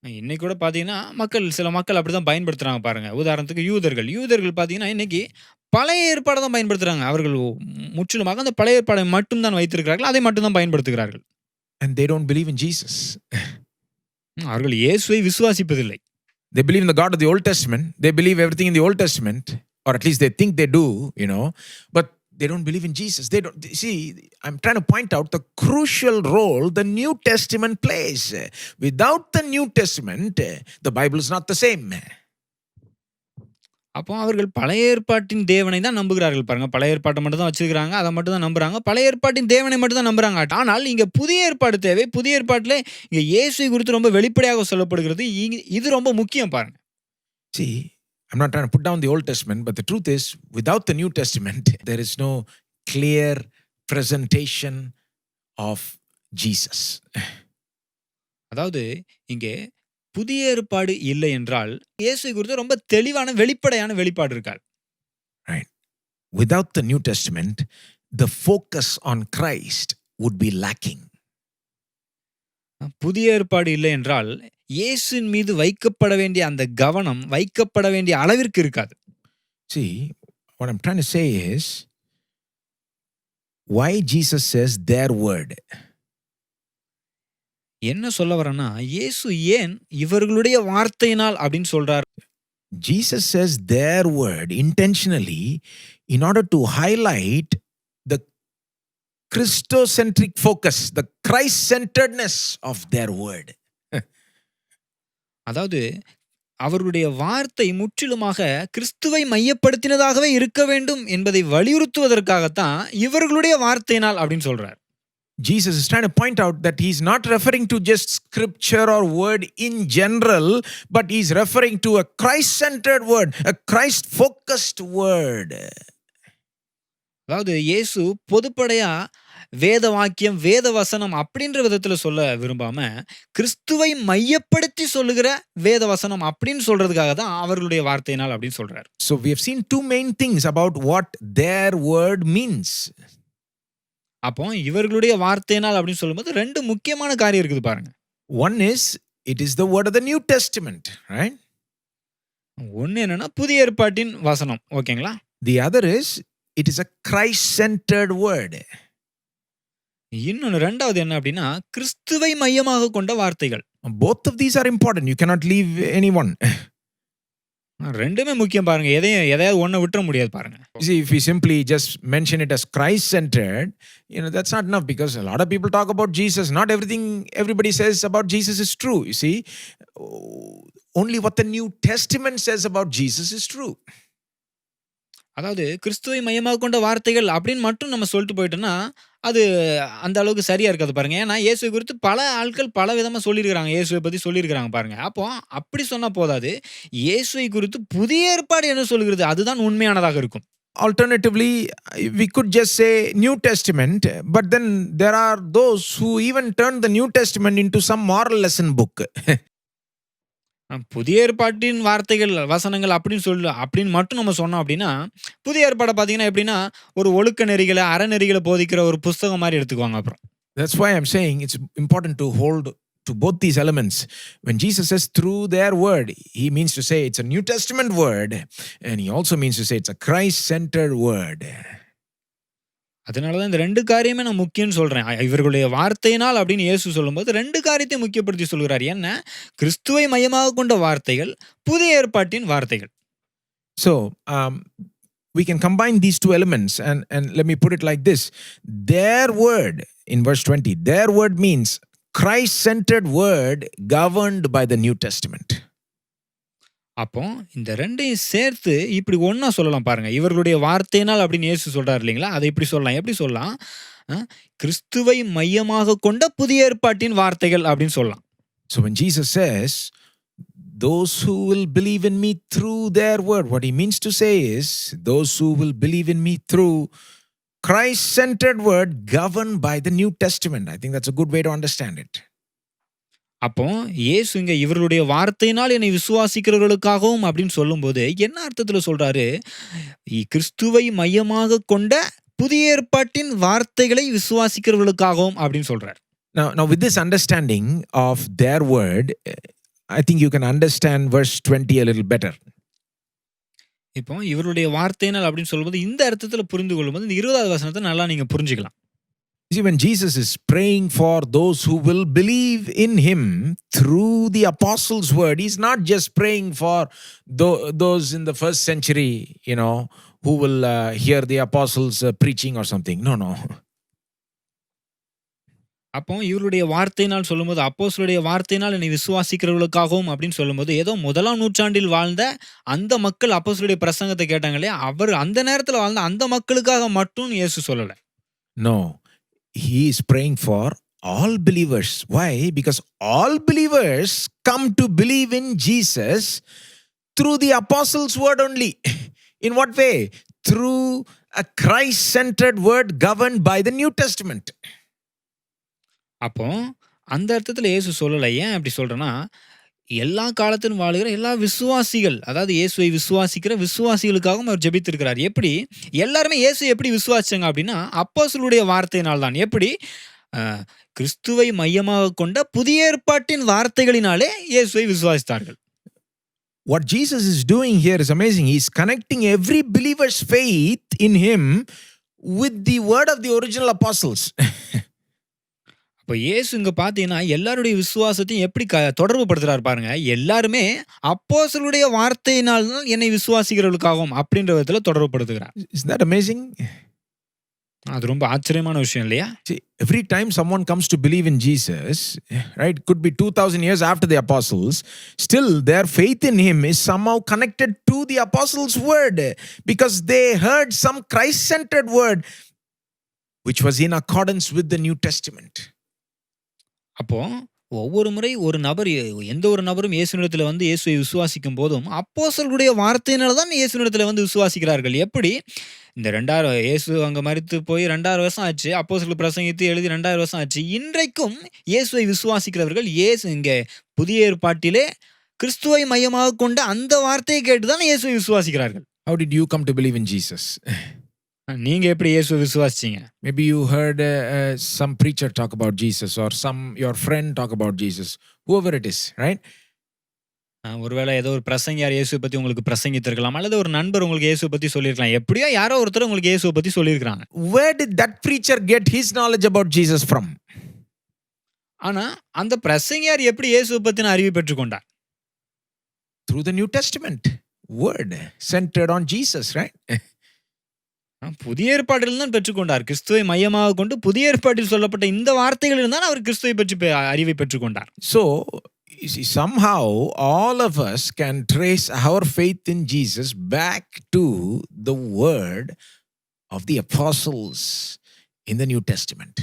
இன்னைக்கு கூட பார்த்தீங்கன்னா, சில மக்கள் அப்படிதான் பயன்படுத்துறாங்க பாருங்க. உதாரணத்துக்கு யூதர்கள். யூதர்கள் பார்த்தீங்கன்னா, இன்னைக்கு பழைய ஏற்பாட தான் பயன்படுத்துறாங்க. அவர்கள் முற்றிலுமாக அந்த பழைய ஏற்பாடை மட்டும் தான் வைத்திருக்கிறார்கள். அதை மட்டும் தான் பயன்படுத்துகிறார்கள். And they don't believe in Jesus. அவர்கள் இயேசுவை விசுவாசிப்பதில்லை. They believe in the God of the Old Testament. They believe everything in the Old Testament, or at least they think they do, you know, but they don't believe in Jesus. They don't see. I'm trying to point out the crucial role the New Testament plays. Without the New Testament, the Bible is not the same. அப்போ அவர்கள் பழைய ஏற்பாட்டின் தேவனை தான் நம்புகிறார்கள் பாருங்க. பழைய ஏற்பாட்டை மட்டும் தான் வச்சிருக்காங்க. அதை மட்டும் தான் நம்புறாங்க. பழைய ஏற்பாட்டின் தேவனை மட்டும் தான் நம்புறாங்க. ஆனால் இங்க புதிய ஏற்பாடு தேவை. புதிய ஏற்பாட்டில இங்க இயேசுவை குறித்து ரொம்ப வெளிப்படையாக சொல்லப்படுகிறது. இது ரொம்ப முக்கியம் பாருங்க. See, I'm not trying to put down the Old Testament, but the truth is, without the New Testament, there is no clear presentation of Jesus. அதாவது இங்கே புதிய ஏற்பாடு இல்லை என்றால் இயேசுவை குறித்து ரொம்ப தெளிவான வெளிப்படையான வெளிப்பாடு இருக்காது. Right. Without the New Testament, the focus on Christ would be lacking. புதிய ஏற்பாடு இல்லை என்றால் இயேசுவின் மீது வைக்கப்பட வேண்டிய அந்த கவனம் வைக்கப்பட வேண்டிய அளவிற்கு இருக்காது. See, what I'm trying to say is, why Jesus says their word. என்ன சொல்ல வரேன்னா, இயேசு ஏன் இவர்களுடைய வார்த்தையினால் அப்படின்னு சொல்றார்? Jesus says their word intentionally in order to highlight the Christocentric focus, the Christ-centeredness of their word. அதாவது அவருடைய வார்த்தை முற்றிலுமாக கிறிஸ்துவை மையப்படுத்தினதாகவே இருக்க வேண்டும் என்பதை வலியுறுத்துவதற்காகத்தான் இவர்களுடைய வார்த்தையினால் அப்படின்னு சொல்றார். Jesus is trying to point out that he's not referring to just scripture or word in general, but he's referring to a Christ-centered word, a Christ-focused word. அதாவது இயேசு பொதுப்படையா வேத வாக்கியம், வேத வசனம் அப்படின்ற விதத்துல சொல்ல விரும்பாம, கிறிஸ்துவை மையப்படுத்தி சொல்லுகிற வேத வசனம் அப்படின்னு சொல்றதுக்காக தான் அவர்களுடைய வார்த்தையினால் அப்படின்னு சொல்றார். So we have seen two main things about what their word means. அப்போ இவர்களுடைய வார்த்தையினால் அப்படின்னு சொல்லும்போது 2 முக்கியமான காரியம் இருக்குது பாருங்க. One is, it is the word of the New Testament, right? ஒன்னு என்னன்னா புதிய ஏற்பாட்டின் வசனம், ஓகேங்களா? The other is, it is a Christ-centered word. இன்னொன்னு 2வது என்ன அப்படின்னா கிறிஸ்துவை மையமாக கொண்ட வார்த்தைகள். Both of these are important. You cannot leave anyone. 2மே முக்கியம் பாருங்க. எதையாவது ஒண்ண விட்டுற முடியாது பாருங்க. See, if we simply just mention it as Christ-centered, that's not enough, because a lot of people talk about Jesus. Not everything everybody says about Jesus is true. You see, only what the New Testament says about Jesus is true. அதாவது கிறிஸ்துவை மையமாக கொண்ட வார்த்தைகள் அப்படின்னு மட்டும் நம்ம சொல்லிட்டு போயிட்டோம்னா அது அந்த அளவுக்கு சரியா இருக்காது பாருங்க. ஏன்னா இயேசுவை குறித்து பல ஆட்கள் பல விதமா சொல்லியிருக்கிறாங்க. இயேசுவை பத்தி சொல்லியிருக்கிறாங்க பாருங்க. அப்போ அப்படி சொன்னா போதாது. இயேசுவை குறித்து புதிய ஏற்பாடு என்ன சொல்கிறது அதுதான் உண்மையானதாக இருக்கும். Alternatively, we could just say New Testament, but then there are those who even turn the New Testament into some moral lesson book. புதிய ஏற்பாட்டின் வார்த்தைகள், வசனங்கள் அப்படின்னு மட்டும் நம்ம சொன்னோம் அப்படின்னா, புதிய ஏற்பாட பார்த்தீங்கன்னா எப்படின்னா, ஒரு ஒழுக்க நெறிகள, அறநெறிகள போதிக்கிற ஒரு புஸ்தகம் மாரி எடுத்துக்குவாங்க அப்புறம். That's why I'm saying it's important to hold to both these elements. When Jesus says through their word, he means to say it's a New Testament word, and he also means to say it's a Christ-centered word. அதனால தான் இந்த 2 காரியமே நான் முக்கியம்னு சொல்றேன். இவர்களுடைய வார்த்தையினால் அப்படின்னு இயேசு சொல்லும்போது 2 காரியத்தையும் முக்கியப்படுத்தி சொல்கிறார். என்ன? கிறிஸ்துவை மையமாக கொண்ட வார்த்தைகள், புதிய ஏற்பாட்டின் வார்த்தைகள். So, we can combine these two elements, and let me put it like this. Their word, in verse 20, their word means Christ-centered word governed by the New Testament. அப்போ இந்த 2யும் சேர்த்து இப்படி ஒண்ணா சொல்லலாம் பாருங்க. இவர்களுடைய வார்த்தையினால் அப்படின்னு இயேசு சொல்றாரு இல்லைங்களா? அதை இப்படி சொல்லலாம். எப்படி சொல்லலாம்? கிறிஸ்துவை மையமாக கொண்ட புதிய ஏற்பாட்டின் வார்த்தைகள் அப்படின்னு சொல்லலாம். So when Jesus says, those who will believe in me through their word, what he means to say is, those who will believe in me through Christ-centered word governed by the New Testament. I think that's a good way to understand it. அப்போ இயேசு இங்க இவர்களுடைய வார்த்தையினால் என்னை விசுவாசிக்கிறவர்களுக்காகவும் அப்படின்னு சொல்லும்போது என்ன அர்த்தத்துல சொல்றாரு? கிறிஸ்துவை மையமாக கொண்ட புதிய ஏற்பாட்டின் வார்த்தைகளை விசுவாசிக்கிறவர்களுக்காகவும் அப்படின்னு சொல்றார். Now with this understanding of their word, I think you can understand verse 20 a little better. இப்போ இவருடைய வார்த்தையினால் அப்படின்னு சொல்லும்போது இந்த அர்த்தத்துல புரிந்து கொள்ளும்போது இந்த 20வது வசனத்தை நல்லா நீங்க புரிஞ்சுக்கலாம். See, when Jesus is praying for those who will believe in him through the apostles' word, he's not just praying for those in the first century, who will hear the apostles preaching or something. No. அப்போ இவருடைய வார்த்தையினால் சொல்லும்போது அப்போஸ்தலருடைய வார்த்தையினால் என்னை விசுவாசிக்கிறவர்களுக்காகவும் அப்படின்னு சொல்லும்போது ஏதோ 1ஆம் நூற்றாண்டில் வாழ்ந்த அந்த மக்கள் அப்போஸ்தலருடைய பிரசங்கத்தை கேட்டாங்க இல்லையா? அவர் அந்த நேரத்தில் வாழ்ந்த அந்த மக்களுக்காக மட்டும் இயேசு சொல்லல. No. He is praying for all believers. Why? Because all believers come to believe in Jesus through the apostles' word only. In what way? Through a Christ-centered word governed by the New Testament. அப்போ அந்த அர்த்தத்தில் இயேசு சொல்லலை. ஏன் அப்படி சொல்றேன்னா, எல்லா காலத்திலும் வாழுகிற எல்லா விசுவாசிகள், அதாவது இயேசுவை விசுவாசிக்கிற விசுவாசிகளுக்காகவும் அவர் ஜெபித்திருக்கிறார். எப்படி? எல்லாருமே இயேசு எப்படி விசுவாசிச்சாங்க அப்படின்னா, அப்போஸ்தலருடைய வார்த்தையினால் தான். எப்படி? கிறிஸ்துவை மையமாக கொண்ட புதிய ஏற்பாட்டின் வார்த்தைகளினாலே இயேசுவை விசுவாசித்தார்கள். What Jesus is doing here is amazing. He's connecting every believer's faith in him with the word of the original apostles. இப்போ இயேசு இங்க பார்த்தீங்கன்னா எல்லாருடைய விசுவாசத்தையும் எப்படி தொடர்பு படுத்துறாரு பாருங்க. எல்லாருமே அப்போஸ்தலருடைய வார்த்தையினால் தான் என்னை விசுவாசிக்கிறவர்களுக்காகவும் அப்படின்ற விதத்துல தொடர்பு படுத்துகிறார். Isn't that amazing? அது ரொம்ப ஆச்சரியமான விஷயம் இல்லையா? See, every time someone comes to believe in Jesus, right, could be 2000 years after the apostles, still their faith in him is somehow connected to the apostles' word because they heard some Christ-centered word which was in accordance with the New Testament. அப்போ ஒவ்வொரு முறை எந்த ஒரு நபரும் இயேசுவினிடத்துல வந்து இயேசுவை விசுவாசிக்கும் போதும் அப்போஸ்தலருடைய வார்த்தையினால தான் இயேசுவினிடத்துல வந்து விசுவாசிக்கிறார்கள். எப்படி? இந்த 2000 இயேசு அங்க மரித்து போய் 2000 வருஷம் ஆச்சு. அப்போஸ்தலர் பிரசங்கித்து எழுதி 2000 வருஷம் ஆச்சு. இன்றைக்கும் இயேசுவை விசுவாசிக்கிறவர்கள் இயேசு இங்க புதிய ஏற்பாட்டிலே கிறிஸ்துவை மையமாக கொண்ட அந்த வார்த்தையை கேட்டுதான் இயேசுவை விசுவாசிக்கிறார்கள். How did you come to believe in Jesus? நீங்க எப்படி இயேசுவை விசுவாசிச்சீங்க? Maybe you heard some preacher talk about Jesus or your friend talk about Jesus, whoever it is, right? ஒருவேளை ஏதோ ஒரு பிரசங்கியார் இயேசுவை பத்தி உங்களுக்கு பிரசங்கித்திருக்கலாம், அல்லது ஒரு நண்பர் உங்களுக்கு இயேசுவை பத்தி சொல்லியிருக்கலாம். எப்படியோ யாரோ ஒருத்தர் உங்களுக்கு இயேசுவை பத்தி சொல்லியிருக்காங்க. Where did that preacher get his knowledge about Jesus from? ஆனா அந்த பிரசங்கியார் எப்படி இயேசுவை பத்தின அறிவை பெற்றுக்கொண்டார்? Through the New Testament word centered on Jesus, right? புதிய ஏற்பாட்டில் தான் பெற்றுக்கொண்டார். கிறிஸ்துவை மையமாக கொண்டு புதிய ஏற்பாட்டில் சொல்லப்பட்ட இந்த வார்த்தைகளில் தான் அவர் கிறிஸ்துவை பற்றி அறிவை பெற்றுக்கொண்டார். So somehow all of us can trace our faith in Jesus back to the word of the apostles in the New Testament.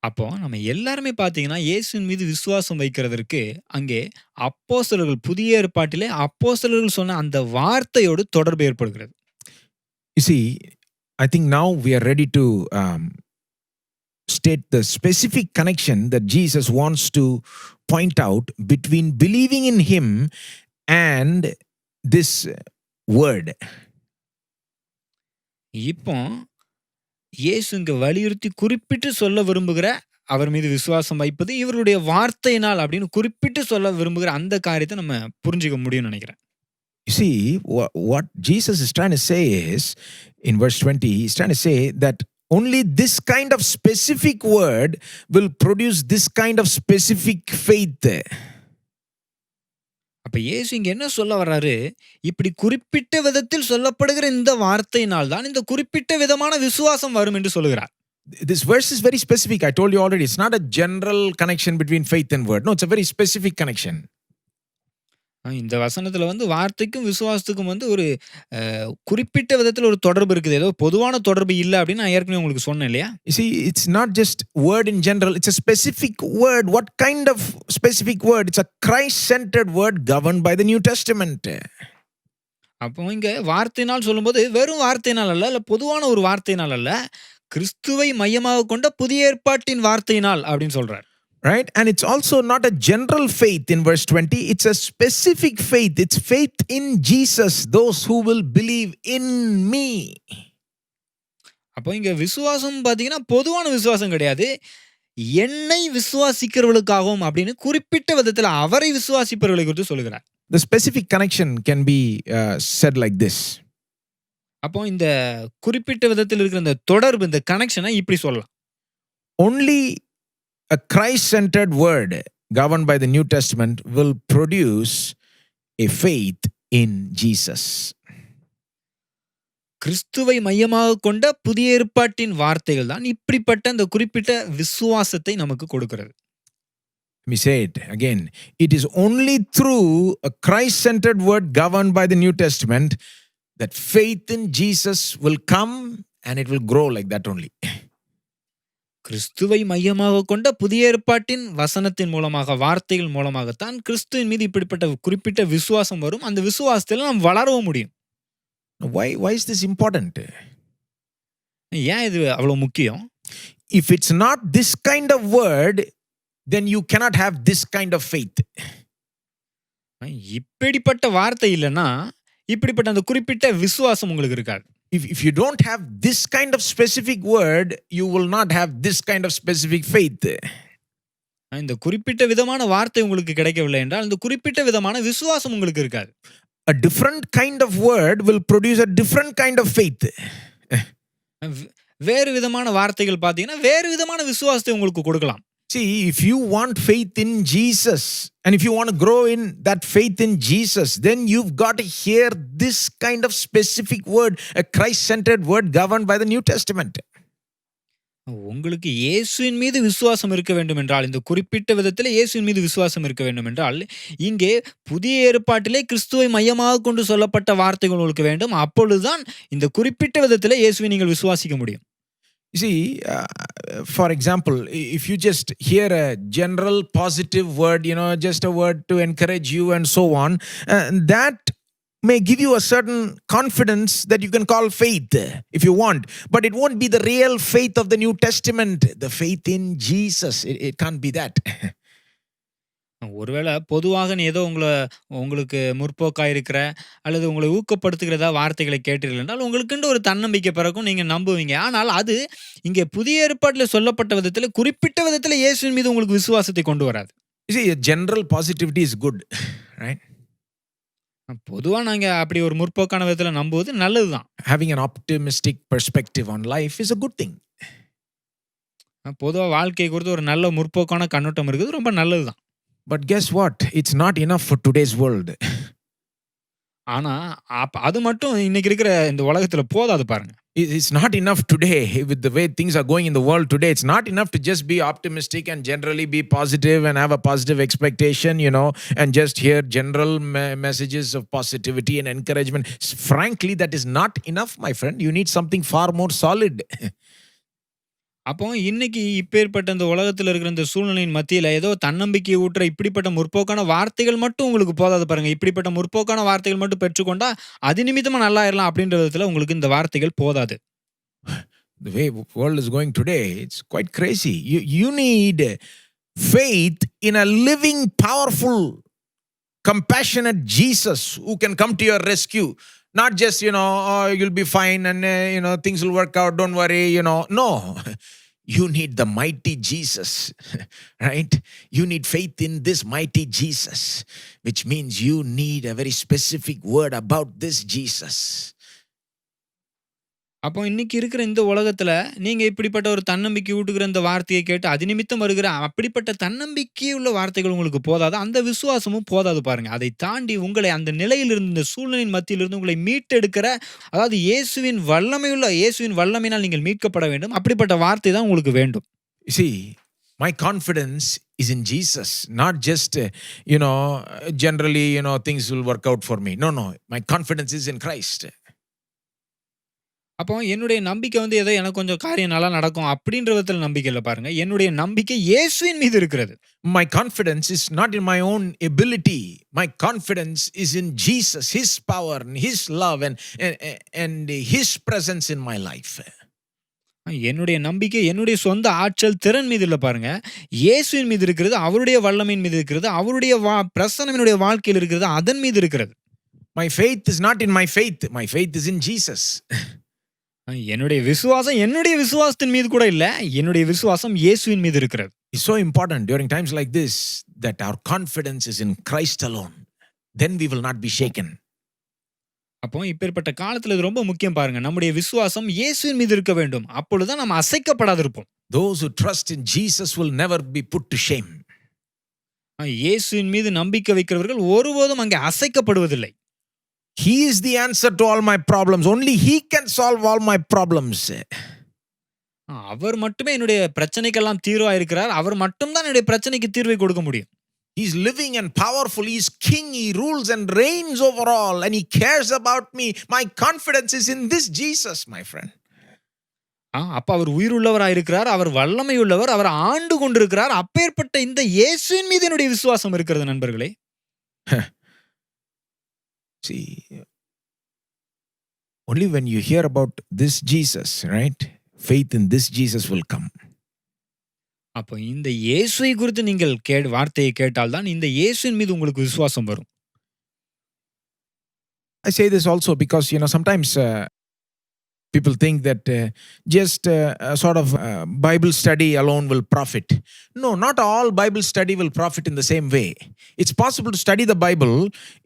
அப்போ நம்ம எல்லாருமே பார்த்தீங்கன்னா இயேசுவின் மீது விசுவாசம் வைக்கிறதற்கு அங்கே அப்போஸ்தலர்கள் புதிய ஏற்பாட்டிலே அப்போஸ்தலர்கள் சொன்ன அந்த வார்த்தையோடு தொடர்பு ஏற்படுகிறது. You see, I think now we are ready to state the specific connection that Jesus wants to point out between believing in him and this word. இப்போ இயேசு இங்க வலியுறுத்தி குறிப்பிட்டு சொல்ல விரும்புகிற அவர் மீது விசுவாசம் வைப்பது இவருடைய வார்த்தையினால் அப்படின்னு குறிப்பிட்டு சொல்ல விரும்புகிற அந்த காரியத்தை நம்ம புரிஞ்சுக்க முடியும்னு நினைக்கிறேன். You see, what Jesus is trying to say is, in verse 20, he's trying to say that only this kind of specific word will produce this kind of specific faith. அப்ப இயேசு இங்க என்ன சொல்ல வர்றாரு? இப்படி குறிப்பிட்ட விதத்தில் சொல்லப்படுகிற இந்த வார்த்தையினால் தான் இந்த குறிப்பிட்ட விதமான விசுவாசம் வரும் என்று சொல்லுகிறார். This verse is very specific. I told you already, it's not a general connection between faith and word. No, it's a very specific connection. இந்த வசனத்துல வந்து வார்த்தைக்கும் விசுவாசத்துக்கும் வந்து ஒரு குறிப்பிட்ட விதத்துல ஒரு தொடர்பு இருக்குது. ஏதோ பொதுவான தொடர்பு இல்ல அப்படின்னு நான் ஏற்கனவே உங்களுக்கு சொன்னேன் இல்லையா? You see, it's not just word in general, it's a specific word. What kind of specific word? It's a Christ-centered word governed by the New Testament. அப்போ இங்க வார்த்தையினால் சொல்லும்போது வெறும் வார்த்தையினால் அல்ல, இல்ல பொதுவான ஒரு வார்த்தையினால் அல்ல, கிறிஸ்துவை மையமாக கொண்ட புதிய ஏற்பாட்டின் வார்த்தையினால் அப்படின்னு சொல்றார். Right? And it's also not a general faith in verse 20. It's a specific faith. It's faith in Jesus, those who will believe in me. அப்போ இங்க விசுவாசம் பாத்தீங்கன்னா பொதுவான விசுவாசம் கிடையாது. என்னை விசுவாசிக்கிறவர்களுக்காகவும் அப்படின்னு குறிப்பிட்ட விதத்துல அவரை விசுவாசிப்பவர்களை குறித்து சொல்லுகிறார். The specific connection can be said like this. அப்போ இந்த குறிப்பிட்ட விதத்தில் இருக்கிற இந்த தொடர்பு, இந்த கனெக்ஷனை இப்படி சொல்லலாம். Only a Christ-centered word governed by the New Testament will produce a faith in Jesus. கிறிஸ்துவை மையமாக கொண்ட புதிய ஏற்பாட்டின் வார்த்தைகள் தான் இப்படிப்பட்ட இந்த குறிப்பிட்ட விசுவாசத்தை நமக்கு கொடுக்கிறது. Let me say it again. It is only through a Christ-centered word governed by the New Testament that faith in Jesus will come and it will grow like that only. கிறிஸ்துவை மையமாக கொண்ட புதிய ஏற்பாட்டின் வசனத்தின் மூலமாக, வார்த்தைகள் மூலமாகத்தான் கிறிஸ்துவின் மீது இப்படிப்பட்ட குறிப்பிட்ட விசுவாசம் வரும். அந்த விசுவாசத்தில் நாம் வளரவும் முடியும். Why is this important? ஏன் இது அவ்வளவு முக்கியம்? If it's not this kind of word, then you cannot have this kind of faith. இப்படிப்பட்ட வார்த்தை இல்லைன்னா இப்படிப்பட்ட அந்த குறிப்பிட்ட விசுவாசம் உங்களுக்கு இருக்காது. If you don't have this kind of specific word, you will not have this kind of specific faith. இந்த குறிப்பிட்ட விதமான வார்த்தை உங்களுக்கு கிடைக்கவில்லை என்றால் இந்த குறிப்பிட்ட விதமான விசுவாசம் உங்களுக்கு இருக்காது. A different kind of word will produce a different kind of faith. வேறு விதமான வார்த்தைகள் பார்த்தீங்கன்னா வேறு விதமான விசுவாசத்தை உங்களுக்கு கொடுக்கலாம். See, if you want faith in Jesus and if you want to grow in that faith in Jesus, then you've got to hear this kind of specific word, a Christ-centered word governed by the New Testament. உங்களுக்கு இயேசுவின் மீது விசுவாசம் இருக்க வேண்டும் என்றால், இந்த குறிப்பிட்ட விதத்தில் இயேசுவின் மீது விசுவாசம் இருக்க வேண்டும் என்றால், இங்கே புதிய ஏற்பாட்டிலே கிறிஸ்துவை மையமாக கொண்டு சொல்லப்பட்ட வார்த்தைகள் உங்களுக்கு வேண்டும். அப்பொழுதுதான் இந்த குறிப்பிட்ட விதத்தில் இயேசுவை நீங்கள் விசுவாசிக்க முடியும். You see, for example, if you just hear a general positive word, just a word to encourage you and so on, that may give you a certain confidence that you can call faith if you want. But it won't be the real faith of the New Testament, the faith in Jesus. It can't be that. ஒருவேளை பொதுவாக ஏதோ உங்களுக்கு முற்போக்காக இருக்கிற அல்லது உங்களை ஊக்கப்படுத்துகிறதா வார்த்தைகளை கேட்டீர்கள் என்றால் உங்களுக்குன்ற ஒரு தன்னம்பிக்கை பிறக்கும், நீங்கள் நம்புவீங்க. ஆனால் அது இங்கே புதிய ஏற்பாட்டில் சொல்லப்பட்ட விதத்தில் குறிப்பிட்ட விதத்தில் இயேசுவின் மீது உங்களுக்கு விசுவாசத்தை கொண்டு வராது. You see, general positivity is good, right? பொதுவாக நாங்கள் அப்படி ஒரு முற்போக்கான விதத்தில் நம்புவது நல்லது தான். Having an optimistic perspective on life is a good thing. பொதுவாக வாழ்க்கை குறித்து ஒரு நல்ல முற்போக்கான கண்ணோட்டம் இருக்குது, ரொம்ப நல்லது தான். But guess what? It's not enough for today's world. ஆனா அது மட்டும் இன்னைக்கு இருக்கிற இந்த உலகத்துல போதாது பாருங்க. It's not enough today with the way things are going in the world today. It's not enough to just be optimistic and generally be positive and have a positive expectation, and just hear general messages of positivity and encouragement. Frankly, that is not enough, my friend. You need something far more solid. அப்போ இன்னைக்கு இப்பேற்பட்ட இந்த உலகத்தில் இருக்கிற இந்த சூழ்நிலையின் மத்தியில் ஏதோ தன்னம்பிக்கை ஊற்ற இப்படிப்பட்ட முற்போக்கான வார்த்தைகள் மட்டும் உங்களுக்கு போதாது பாருங்க. இப்படிப்பட்ட முற்போக்கான வார்த்தைகள் மட்டும் பெற்றுக்கொண்டா அது நிமித்தமா நல்லா ஆயிடலாம் அப்படின்ற விதத்தில் உங்களுக்கு இந்த வார்த்தைகள் போதாது. The way world is going today, it's quite crazy. You need faith in a living, powerful, compassionate Jesus who can come to your rescue. Not just, you'll be fine and, things will work out, don't worry, No. You need the mighty Jesus, right? You need faith in this mighty Jesus, which means you need a very specific word about this Jesus. அப்போ இன்னைக்கு இருக்கிற இந்த உலகத்துல, நீங்க இப்படிப்பட்ட ஒரு தன்னம்பிக்கை ஊட்டுகிற இந்த வார்த்தையை கேட்டு, அது நிமித்தம் வருகிற அப்படிப்பட்ட தன்னம்பிக்கையுள்ள வார்த்தைகள் உங்களுக்கு போதாது. அந்த விசுவாசமும் போதாது பாருங்க. அதை தாண்டி உங்களை அந்த நிலையிலிருந்து, இந்த சூழ்நிலையின் மத்தியிலிருந்து உங்களை மீட்டெடுக்கிற, அதாவது இயேசுவின் வல்லமையினால் நீங்கள் மீட்கப்பட வேண்டும். அப்படிப்பட்ட வார்த்தை தான் உங்களுக்கு வேண்டும். You see, my confidence is in Jesus, not just, generally, things will work out for me. No. My confidence is in Christ. அப்போ என்னுடைய நம்பிக்கை வந்து ஏதோ எனக்கு கொஞ்சம் காரியம் நல்லா நடக்கும் அப்படின்ற விதத்துல நம்பிக்கை இல்ல பாருங்க. என்னுடைய நம்பிக்கை இயேசுவின் மீது இருக்கிறது. My confidence is not in my own ability. My confidence is in Jesus, His power, and His love, and His presence in my life. என்னுடைய நம்பிக்கை என்னுடைய சொந்த ஆற்றல், திறன் மீது இல்ல பாருங்க. இயேசுவின் மீது இருக்கிறது, அவருடைய வல்லமையின் மீது இருக்கிறது, அவருடைய பிரசன்னம் என்னுடைய வாழ்க்கையில் இருக்கிறது, அதன் மீது இருக்கிறது. My faith is not in my faith. My faith is in Jesus. என்னுடைய விசுவாசத்தின் மீது கூட இல்ல. என்னுடைய விசுவாசம் இயேசுவின் மீது இருக்கிறது. It's so important during times like this that our confidence is in Christ alone. Then we will not be shaken. அப்போ இப்பேற்பட்ட காலத்துல இது ரொம்ப முக்கியம் பாருங்க. நம்முடைய விசுவாசம் இயேசுவின் மீது இருக்க வேண்டும். அப்பொழுதுதான் நாம் அசைக்கப்படாதிருப்போம். Those who trust in Jesus will never be put to shame. இயேசுவின் மீது நம்பிக்கை வைக்கிறவர்கள் ஒருபோதும் அங்கே அசைக்கப்படுவதில்லை. He is the answer to all my problems. Only He can solve all my problems. அவர் மட்டுமே என்னுடைய பிரச்சனைக்கெல்லாம் தீர்வா இருக்கிறார். அவர் மட்டும் தான் என்னுடைய பிரச்சனைக்கு தீர்வை கொடுக்க முடியும். He is living and powerful. He is king. He rules and reigns over all, and He cares about me. My confidence is in this Jesus, my friend. அப்ப அவர் உயிருள்ளவரா இருக்கிறார். அவர் வல்லமை உள்ளவர். அவர் ஆண்டு கொண்டிருக்கிறார். அப்பேற்பட்ட இந்த இயேசுவின் மீது என்னுடைய விசுவாசம் இருக்கிறது நண்பர்களே. See, only when you hear about this Jesus, right? Faith in this Jesus will come. அப்போ இந்த இயேசுவை குறித்து நீங்கள் வார்த்தையை கேட்டால் தான் இந்த இயேசுவின் மீது உங்களுக்கு விசுவாசம் வரும். I say this also because sometimes people think that just sort of Bible study alone will profit. No, not all Bible study will profit in the same way. It's possible to study the Bible.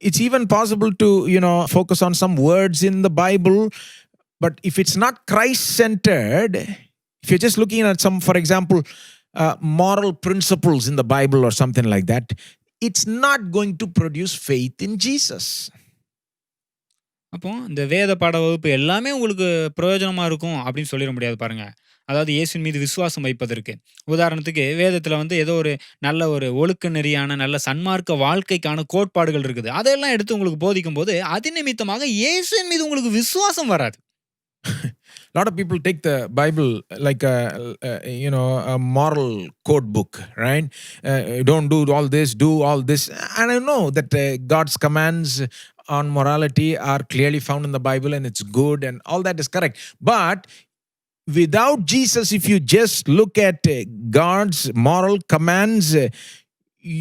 It's even possible to, focus on some words in the Bible. But if it's not Christ-centered, if you're just looking at some, for example, moral principles in the Bible or something like that, it's not going to produce faith in Jesus. அப்போ இந்த வேத பாட வகுப்பு எல்லாமே உங்களுக்கு பிரயோஜனமா இருக்கும் அப்படின்னு சொல்லிட முடியாது பாருங்க. அதாவது இயேசுவின் மீது விசுவாசம் வைப்பதற்கு. உதாரணத்துக்கு வேதத்துல வந்து ஏதோ ஒரு நல்ல ஒரு ஒழுக்க நெறியான நல்ல சன்மார்க்க வாழ்க்கைக்கான கோட்பாடுகள் இருக்குது. அதெல்லாம் எடுத்து உங்களுக்கு போதிக்கும் போது அது நிமித்தமாக இயேசுவின் மீது உங்களுக்கு விசுவாசம் வராது. A lot of people take the Bible like a moral code book, right? Don't do all this, do all this. And I know that God's commands on morality are clearly found in the Bible and it's good and all that is correct. But without Jesus, if you just look at God's moral commands,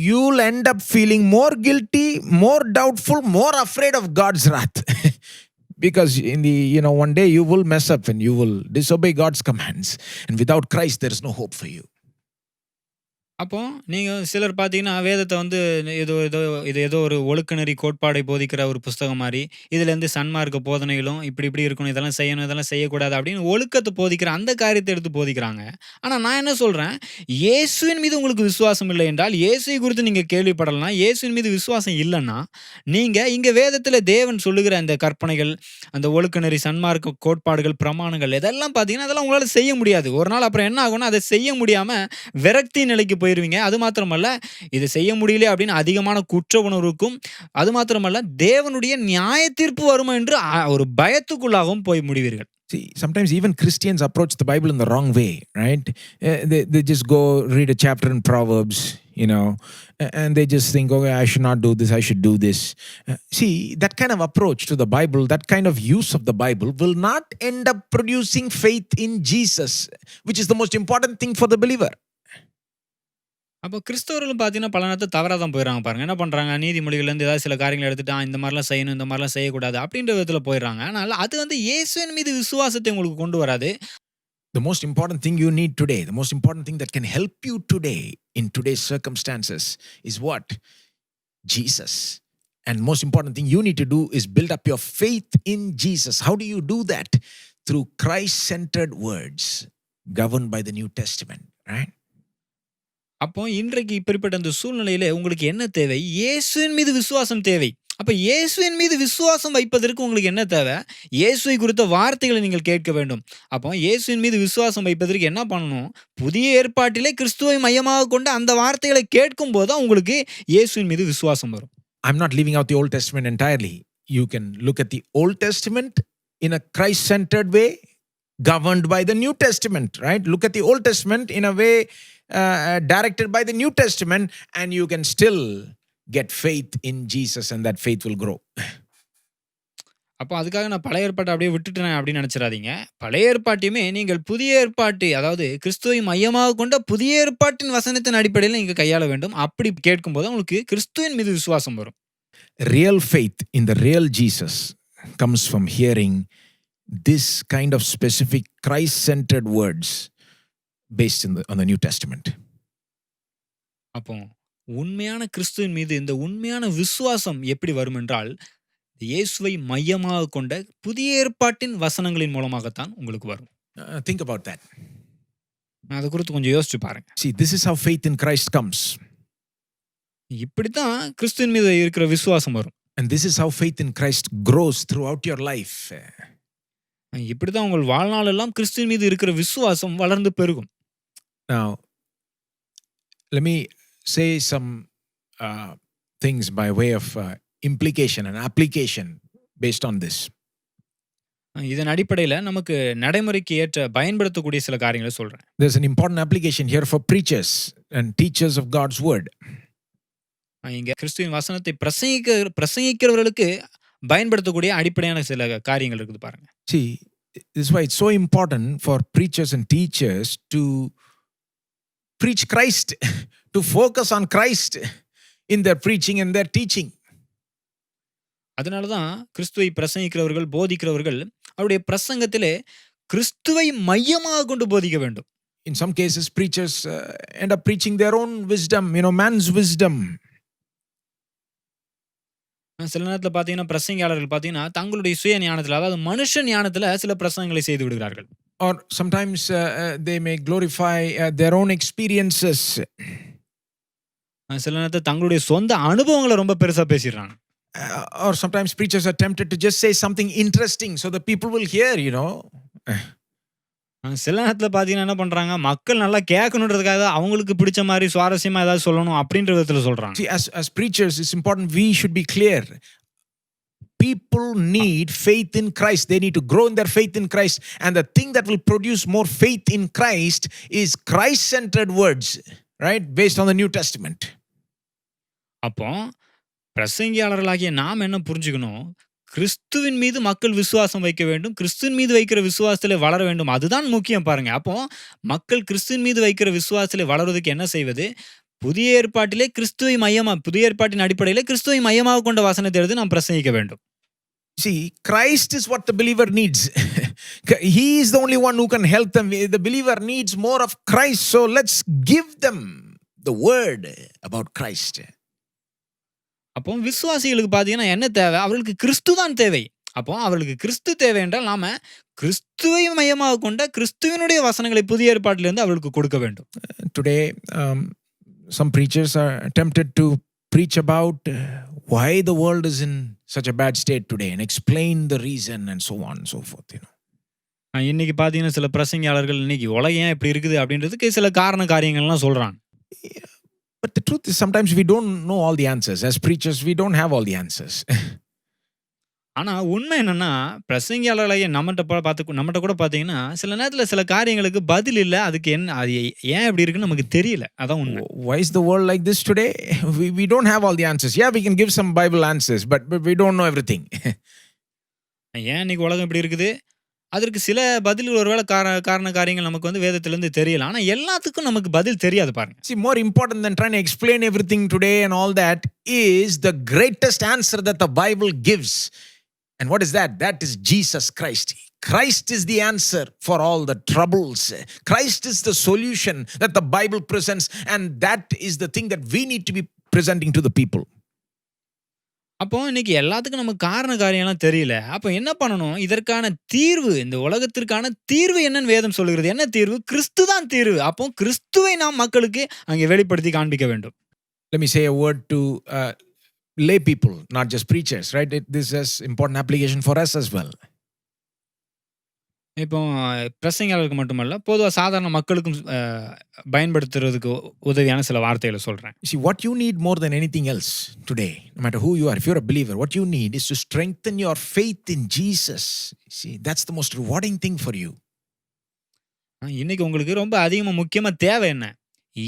you'll end up feeling more guilty, more doubtful, more afraid of God's wrath. Because in the, one day you will mess up and you will disobey God's commands. And without Christ, there is no hope for you. அப்போ நீங்க சிலர் பார்த்தீங்கன்னா, வேதத்த வந்து ஏதோ ஒரு ஒழுக்கநெறி கோட்பாடை போதிக்கிற ஒரு புஸ்தகம் மாரி, இதுலேருந்து சன்மார்க்க போதனைகளும் இப்படி இருக்கணும், இதெல்லாம் செய்யணும், இதெல்லாம் செய்யக்கூடாது அப்படின்னு ஒழுக்கத்த போதிக்கிற அந்த காரியத்தை எடுத்து போதிக்கிறாங்க. ஆனா நான் என்ன சொல்றேன், இயேசுவின் மீது உங்களுக்கு விசுவாசம் இல்லை என்றால், இயேசுவை குறித்து நீங்க கேள்விப்படலனா, இயேசுவின் மீது விசுவாசம் இல்லன்னா, நீங்க இங்க வேதத்துல தேவன் சொல்லுகிற அந்த கற்பனைகள், அந்த ஒழுக்கநெறி, சன்மார்க்க கோட்பாடுகள், பிரமாணங்கள் இதெல்லாம் பார்த்தீங்கன்னா, அதெல்லாம் உங்களால செய்ய முடியாது. ஒரு நாள் அப்புறம் என்ன ஆகும்னா, அதை செய்ய முடியாம விரக்தி நிலைக்கு போயிருவீங்க. அது மாத்திரமல்ல, இது செய்ய முடியல அப்படின்னு அதிகமான குற்ற உணர்வுக்கும், அது மாத்திரமல்ல தேவனுடைய நியாய தீர்ப்பு வருமா என்று ஒரு பயத்துக்குள்ளாகவும் போய் முடிவீர்கள். See, sometimes even Christians approach the Bible in the wrong way, right? They just go read a chapter in Proverbs, and they just think, okay, I should not do this, I should do this. See, that kind of approach to the Bible, that kind of use of the Bible will not end up producing faith in Jesus, which is the most important thing for the believer. அப்போ கிறிஸ்தவர்களும் பார்த்தீங்கன்னா, பல நேரத்துல தவறா தான் போயிடுறாங்க பாருங்க. என்ன பண்றாங்க, நீதிமொழிகள்லேருந்து ஏதாவது சில காரியங்களை எடுத்துட்டு, இந்த மாதிரிலாம் செய்யணும், இந்த மாதிரிலாம் செய்யக்கூடாது அப்படின்ற விதத்துல போயிடுறாங்க. ஆனால் அது வந்து இயேசுவின் மீது விசுவாசத்தை உங்களுக்கு கொண்டு வராது. The most important thing you need today, the most important thing that can help you today in today's circumstances is what? Jesus. And most important thing you need to do is build up your faith in Jesus. How do you do that? Through Christ-centered words governed by the New Testament, right? அப்போ இன்றைக்கு இப்படிப்பட்ட அந்த சூழ்நிலையில உங்களுக்கு என்ன தேவை? இயேசுவின் மீது விசுவாசம் தேவை. அப்ப இயேசுவின் மீது விசுவாசம் வைப்பதற்கு உங்களுக்கு என்ன தேவை? இயேசுவை குறித்த வார்த்தைகளை நீங்கள் கேட்க வேண்டும். அப்போ இயேசுவின் மீது விசுவாசம் வைப்பதற்கு என்ன பண்ணணும்? புதிய ஏற்பாட்டிலே கிறிஸ்துவை மையமாக கொண்ட அந்த வார்த்தைகளை கேட்கும்போது தான் உங்களுக்கு இயேசுவின் மீது விசுவாசம் வரும். I'm not leaving out the Old Testament entirely. You can look at the Old Testament in a Christ-centered way, governed by the New Testament, right? Look at the Old Testament in a way directed by the New Testament, and you can still get faith in Jesus, and that faith will grow. அப்போ அதுக்காக நான் பழைய ஏற்பாட்டை அப்படியே விட்டுட்டேன் அப்படின்னு நினைச்சிடாதீங்க. பழைய ஏற்பாட்டையுமே நீங்கள் புதிய ஏற்பாட்டு, அதாவது கிறிஸ்துவை மையமாக கொண்ட புதிய ஏற்பாட்டின் வசனத்தின் அடிப்படையில் நீங்க கையாள வேண்டும். அப்படி கேட்கும்போது உங்களுக்கு கிறிஸ்துவின் மீது விசுவாசம் வரும். Real faith in the real Jesus comes from hearing this kind of specific Christ-centered words based on the New Testament. அப்போ உண்மையான கிறிஸ்துவின் மீது இந்த உண்மையான விசுவாசம் எப்படி வரும் என்றால், இயேசுவை மையமாக கொண்ட புதிய ஏற்பாட்டின் வசனங்களின் மூலமாகத்தான் உங்களுக்கு வரும். Think about that. அதை குறித்து கொஞ்சம் யோசிச்சு பாருங்க. See, this is how faith in Christ comes. இப்படித்தான் கிறிஸ்துவின் மீது இருக்கிற விசுவாசம் வரும். And this is how faith in Christ grows throughout your life. இப்படித்தான் உங்கள் வாழ்நாள் எல்லாம் கிறிஸ்துவின் மீது இருக்கிற விசுவாசம் வளர்ந்து பெருகும். Now, let me say some things by way of implication and application based on this. இதன் அடிப்படையில நமக்கு நடைமுறைக்கு ஏற்ற பயன்படுத்தக்கூடிய சில காரியங்களை சொல்றேன். There's an important application here for preachers and teachers of God's word. இங்க கிறிஸ்துவின் வசனத்தை பிரசங்கிக்கிறவர்களுக்கு பயன்படுத்தக்கூடிய அடிப்படையான சில காரியங்கள் இருக்குது பாருங்க. See, this is why it's so important for preachers and teachers to preach Christ, to focus on Christ in their preaching and their teaching. அதனாலதான் கிறிஸ்துவை பிரசங்கிக்கிறவர்கள், போதிக்கிறவர்கள் அவருடைய பிரசங்கத்திலே கிறிஸ்துவை மையமாக கொண்டு போதிக்க வேண்டும். In some cases, preachers end up preaching their own wisdom, man's wisdom. சில நேரத்தில் பார்த்தீங்கன்னா பிரசங்கியாளர்கள் பார்த்தீங்கன்னா தங்களுடைய சுய ஞானத்தில், அதாவது மனுஷ ஞானத்தில் சில பிரசங்கங்களை செய்து விடுகிறார்கள். Or sometimes they may glorify their own experiences. சில நேரத்தில் தங்களுடைய சொந்த அனுபவங்களை ரொம்ப பெருசா பேசிடுறாங்க. Or sometimes preachers are tempted to just say something interesting so the people will hear. சில நேரத்தில் பார்த்தீங்கன்னா என்ன பண்றாங்க, மக்கள் நல்லா கேட்கணுன்றதுக்காக அவங்களுக்கு பிடிச்ச மாதிரி சுவாரஸ்யமா ஏதாவது சொல்லணும் அப்படின்ற விதத்தில் சொல்றாங்க. See, as preachers, it's important we should be clear. People need faith in Christ. They need to grow in their faith in Christ. And the thing that will produce more faith in Christ is Christ-centered words, right? Based on the New Testament. அப்போ பிரசங்கியாளர்களாகிய நாம் என்ன புரிஞ்சுக்கணும், கிறிஸ்துவின் மீது மக்கள் விசுவாசம் வைக்க வேண்டும், கிறிஸ்துவின் மீது வைக்கிற விசுவாசத்திலே வளர வேண்டும். அதுதான் முக்கியம் பாருங்க. அப்போ மக்கள் கிறிஸ்துவின் மீது வைக்கிற விசுவாசத்திலே வளர்வதற்கு என்ன செய்வது? புதிய ஏற்பாட்டிலே கிறிஸ்துவை மையமாக, புதிய ஏற்பாட்டின் அடிப்படையிலே கிறிஸ்துவை மையமாக கொண்ட வசனத்தை எடுத்து நாம் பிரசங்கிக்க வேண்டும். See, Christ is what the believer needs. He is the only one who can help them. The believer needs more of Christ. So let's give them the word about Christ. அப்போ விசுவாசிகளுக்கு பார்த்தீங்கன்னா என்ன தேவை? அவர்களுக்கு கிறிஸ்து தான் தேவை. அப்போ அவர்களுக்கு கிறிஸ்து தேவை என்றால் நாம கிறிஸ்துவை மையமாக கொண்ட கிறிஸ்துவினுடைய வசனங்களை புதிய ஏற்பாட்டிலிருந்து அவர்களுக்கு கொடுக்க வேண்டும். Today, some preachers are tempted to preach about why the world is in such a bad state today and explain the reason and so on and so forth. இன்னைக்கு பார்த்தீங்கன்னா சில பிரசங்கியாளர்கள் இன்னைக்கு உலகம் ஏன் இப்படி இருக்குது அப்படின்றதுக்கு சில காரியங்கள்லாம் சொல்றாங்க. But the truth is sometimes we don't know all the answers. As preachers, we don't have all the answers. ஆனா உண்மை என்னன்னா, பிரசங்கியாளர்களாகிய நம்மகிட்ட கூட பார்த்தீங்கன்னா சில நேரத்தில் சில காரியங்களுக்கு பதில் இல்லை. அதுக்கு என்ன, அது ஏன் இப்படி இருக்குன்னு நமக்கு தெரியல. அதான் உண்மை. Why is the world like this today? We don't have all the answers. Yeah, we can give some Bible answers, but we don't know everything. ஏன் இன்னைக்கு உலகம் இப்படி இருக்குது, அதற்கு சில பதில்கள் ஒருவேளை காரியங்கள் நமக்கு வேதத்திலிருந்து தெரியல. ஆனா எல்லாத்துக்கும் நமக்கு பதில் தெரியாது பாருங்க. See, more important than trying to explain everything today and all that is the greatest answer that the Bible gives. And what is that? That is Jesus Christ. Christ is the answer for all the troubles. Christ is the solution that the Bible presents, and that is the thing that we need to be presenting to the people. அப்போ இன்னைக்கு எல்லாத்துக்கும் நமக்கு காரண காரியம்லாம் தெரியல. அப்போ என்ன பண்ணணும்? இதற்கான தீர்வு, இந்த உலகத்திற்கான தீர்வு என்னன்னு வேதம் சொல்லுகிறது. என்ன தீர்வு? கிறிஸ்து தான் தீர்வு. அப்போ கிறிஸ்துவை நாம் மக்களுக்கு அங்கே வெளிப்படுத்தி காண்பிக்க வேண்டும். Let me say a word to lay people, not just preachers, right? This has important application for us as well. இப்போ பிரசங்கியாளருக்கு மட்டுமல்ல, பொதுவா சாதாரண மக்களுக்கும் பயன்படுத்துறதுக்கு உதவியான சில வார்த்தைகள சொல்றேன். See, what you need more than anything else today, no matter who you are, if you're a believer, what you need is to strengthen your faith in Jesus. See, that's the most rewarding thing for you. இன்னைக்கு உங்களுக்கு ரொம்ப அதிகமா முக்கியமா தேவை என்ன?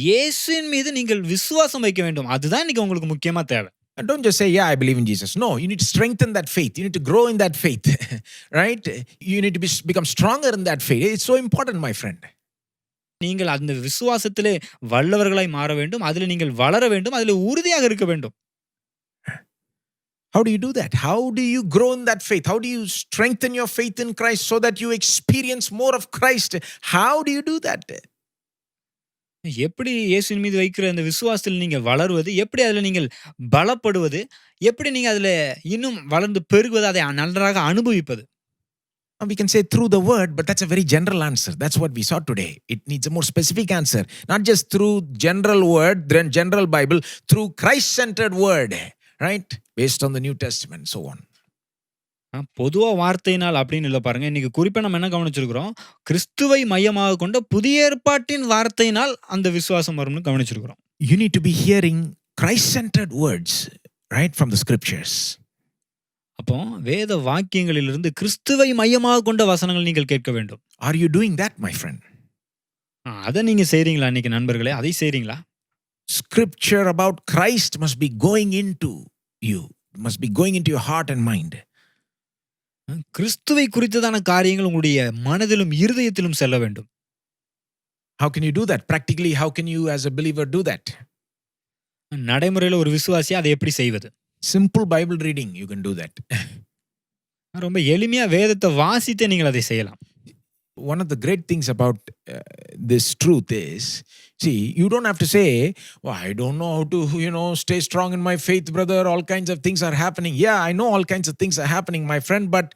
இயேசுவின் மீது நீங்கள் விசுவாசம் வைக்க வேண்டும். அதுதான் இன்னைக்கு உங்களுக்கு முக்கியமா தேவை. And don't just say, yeah, I believe in Jesus. No, you need to strengthen that faith. You need to grow in that faith, right? You need to become stronger in that faith. It's so important, my friend. நீங்கள் அந்த விசுவாசத்திலே வல்லவர்களாய் மாற வேண்டும். அதிலே நீங்கள் வளர வேண்டும். அதிலே உறுதியாக இருக்க வேண்டும். How do you do that? How do you grow in that faith? How do you strengthen your faith in Christ so that you experience more of Christ? How do you do that? எப்படி இயேசுவின் மீது வைக்கிற அந்த விசுவாசத்தில் நீங்க வளருவது? எப்படி அதில நீங்கள் பலப்படுவது? எப்படி நீங்க அதில இன்னும் வளர்ந்து பெருகுவது? அதை நன்றாக அனுபவிப்பது? We can say through the word, but that's a very general answer. That's what we saw today. It needs a more specific answer. Not just through general word, then general Bible, through Christ-centered word, right? Based on the New Testament, so on. பொதுவா வார்த்தையினால் அப்படின்னு இல்ல பாருங்க. இன்னைக்கு குறிப்பா நம்ம என்ன கவனிச்சிருக்கிறோம்? கிறிஸ்துவை மையமாக கொண்ட புதிய ஏற்பாட்டின் வார்த்தையினால் அந்த விசுவாசம் வரும்னு கவனிச்சிருக்கிறோம். You need to be hearing Christ-centered words, right, from the scriptures. அப்போ வேத வாக்கியங்களிலிருந்து கிறிஸ்துவை மையமாக கொண்ட வசனங்கள் நீங்கள் கேட்க வேண்டும். Are you doing that, my friend? அத நீங்க செய்றீங்களா இன்னைக்கு நண்பர்களே? அதை செய்றீங்களா? Scripture about Christ must be going into you, must be going into your heart and mind. கிறிஸ்துவை குறித்ததான காரியங்கள் உங்களுடைய மனதிலும் இருதயத்திலும் செல்ல வேண்டும். How can you do that? Practically, how can you as a believer do that? நடைமுறையில ஒரு விசுவாசி அதை எப்படி செய்வது? Simple Bible reading, you can do that. ரொம்ப எளிமையா வேதத்தை வாசித்தே நீங்கள் அதை செய்யலாம். One of the great things about this truth is, see, you don't have to say, well, I don't know how to, stay strong in my faith, brother. All kinds of things are happening. Yeah, I know all kinds of things are happening, my friend, but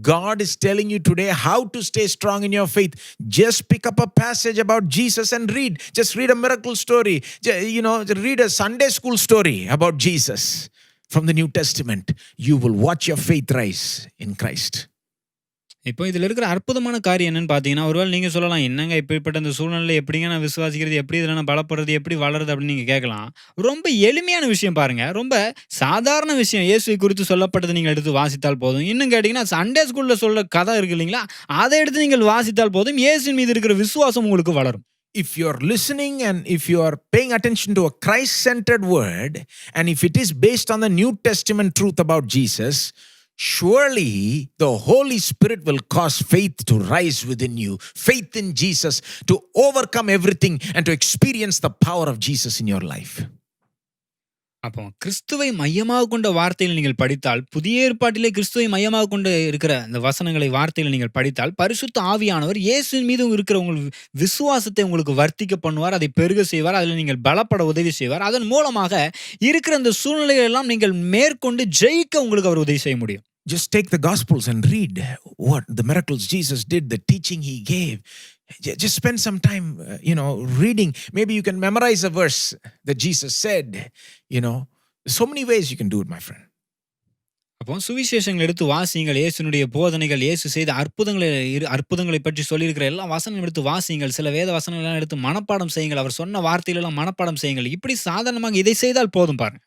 God is telling you today how to stay strong in your faith. Just pick up a passage about Jesus and read. Just read a miracle story. Read a Sunday school story about Jesus from the New Testament. You will watch your faith rise in Christ. இப்போ இதில இருக்கிற அற்புதமான காரியம் என்னன்னு பார்த்தீங்கன்னா, ஒருவேளை நீங்க சொல்லலாம், "என்னங்க இப்படிப்பட்ட இந்த சூழ்நிலையில எப்படிங்க நான் விசுவாசிக்கிறது? எப்படி இதில நான் பலப்படுறது? எப்படி வளருது?" அப்படின்னு நீங்க கேட்கலாம். ரொம்ப எளிமையான விஷயம் பாருங்க. ரொம்ப சாதாரண விஷயம். இயேசுவை குறித்து சொல்லப்பட்டதை நீங்கள் எடுத்து வாசித்தால் போதும். இன்னும் கேட்டீங்கன்னா, சண்டே ஸ்கூல்ல சொல்ற கதை இருக்கு இல்லைங்களா? அதை எடுத்து நீங்கள் வாசித்தால் போதும். இயேசுவின் மீது இருக்கிற விசுவாசம் உங்களுக்கு வளரும். If you're listening and if you are paying attention to a Christ-centered word, and if it is based on the New Testament truth about Jesus, surely the Holy Spirit will cause faith to rise within you. Faith in Jesus to overcome everything and to experience the power of Jesus in your life. அப்போ கிறிஸ்துவை மையமாக கொண்ட வார்த்தைகளை நீங்கள் படித்தால், புதிய ஏற்பாட்டிலே கிறிஸ்துவை மையமாக கொண்டு இருக்கிற அந்த வசனங்களை, வார்த்தைகளை நீங்கள் படித்தால், பரிசுத்த ஆவியானவர் இயேசுவின் மீது இருக்கிற உங்கள் விசுவாசத்தை உங்களுக்கு வர்த்திக்க பண்ணுவார். அதை பெருக செய்வார். அதில் நீங்கள் பலப்பட உதவி செய்வார். அதன் மூலமாக இருக்கிற அந்த சூழ்நிலைகள் எல்லாம் நீங்கள் மேற்கொண்டு ஜெயிக்க உங்களுக்கு அவர் உதவி செய்ய முடியும். Just take the Gospels and read what the miracles Jesus did, the teaching he gave. Just spend some time, reading. Maybe you can memorize a verse that Jesus said. So many ways you can do it, my friend. அப்போ சுவிசேஷங்கள் எடுத்து வாசியுங்கள். இயேசுனுடைய போதனைகள், இயேசு செய்த அற்புதங்களை பற்றி சொல்லியிருக்கிற எல்லா வசனங்களும் எடுத்து வாசியுங்கள். சில வேத வசனங்கள் எல்லாம் எடுத்து மனப்பாடம் செய்யுங்கள். அவர் சொன்ன வார்த்தைகள் எல்லாம் மனப்பாடம் செய்யுங்கள். இப்படி சாதாரணமாக இதை செய்தால் போதும் பாருங்க.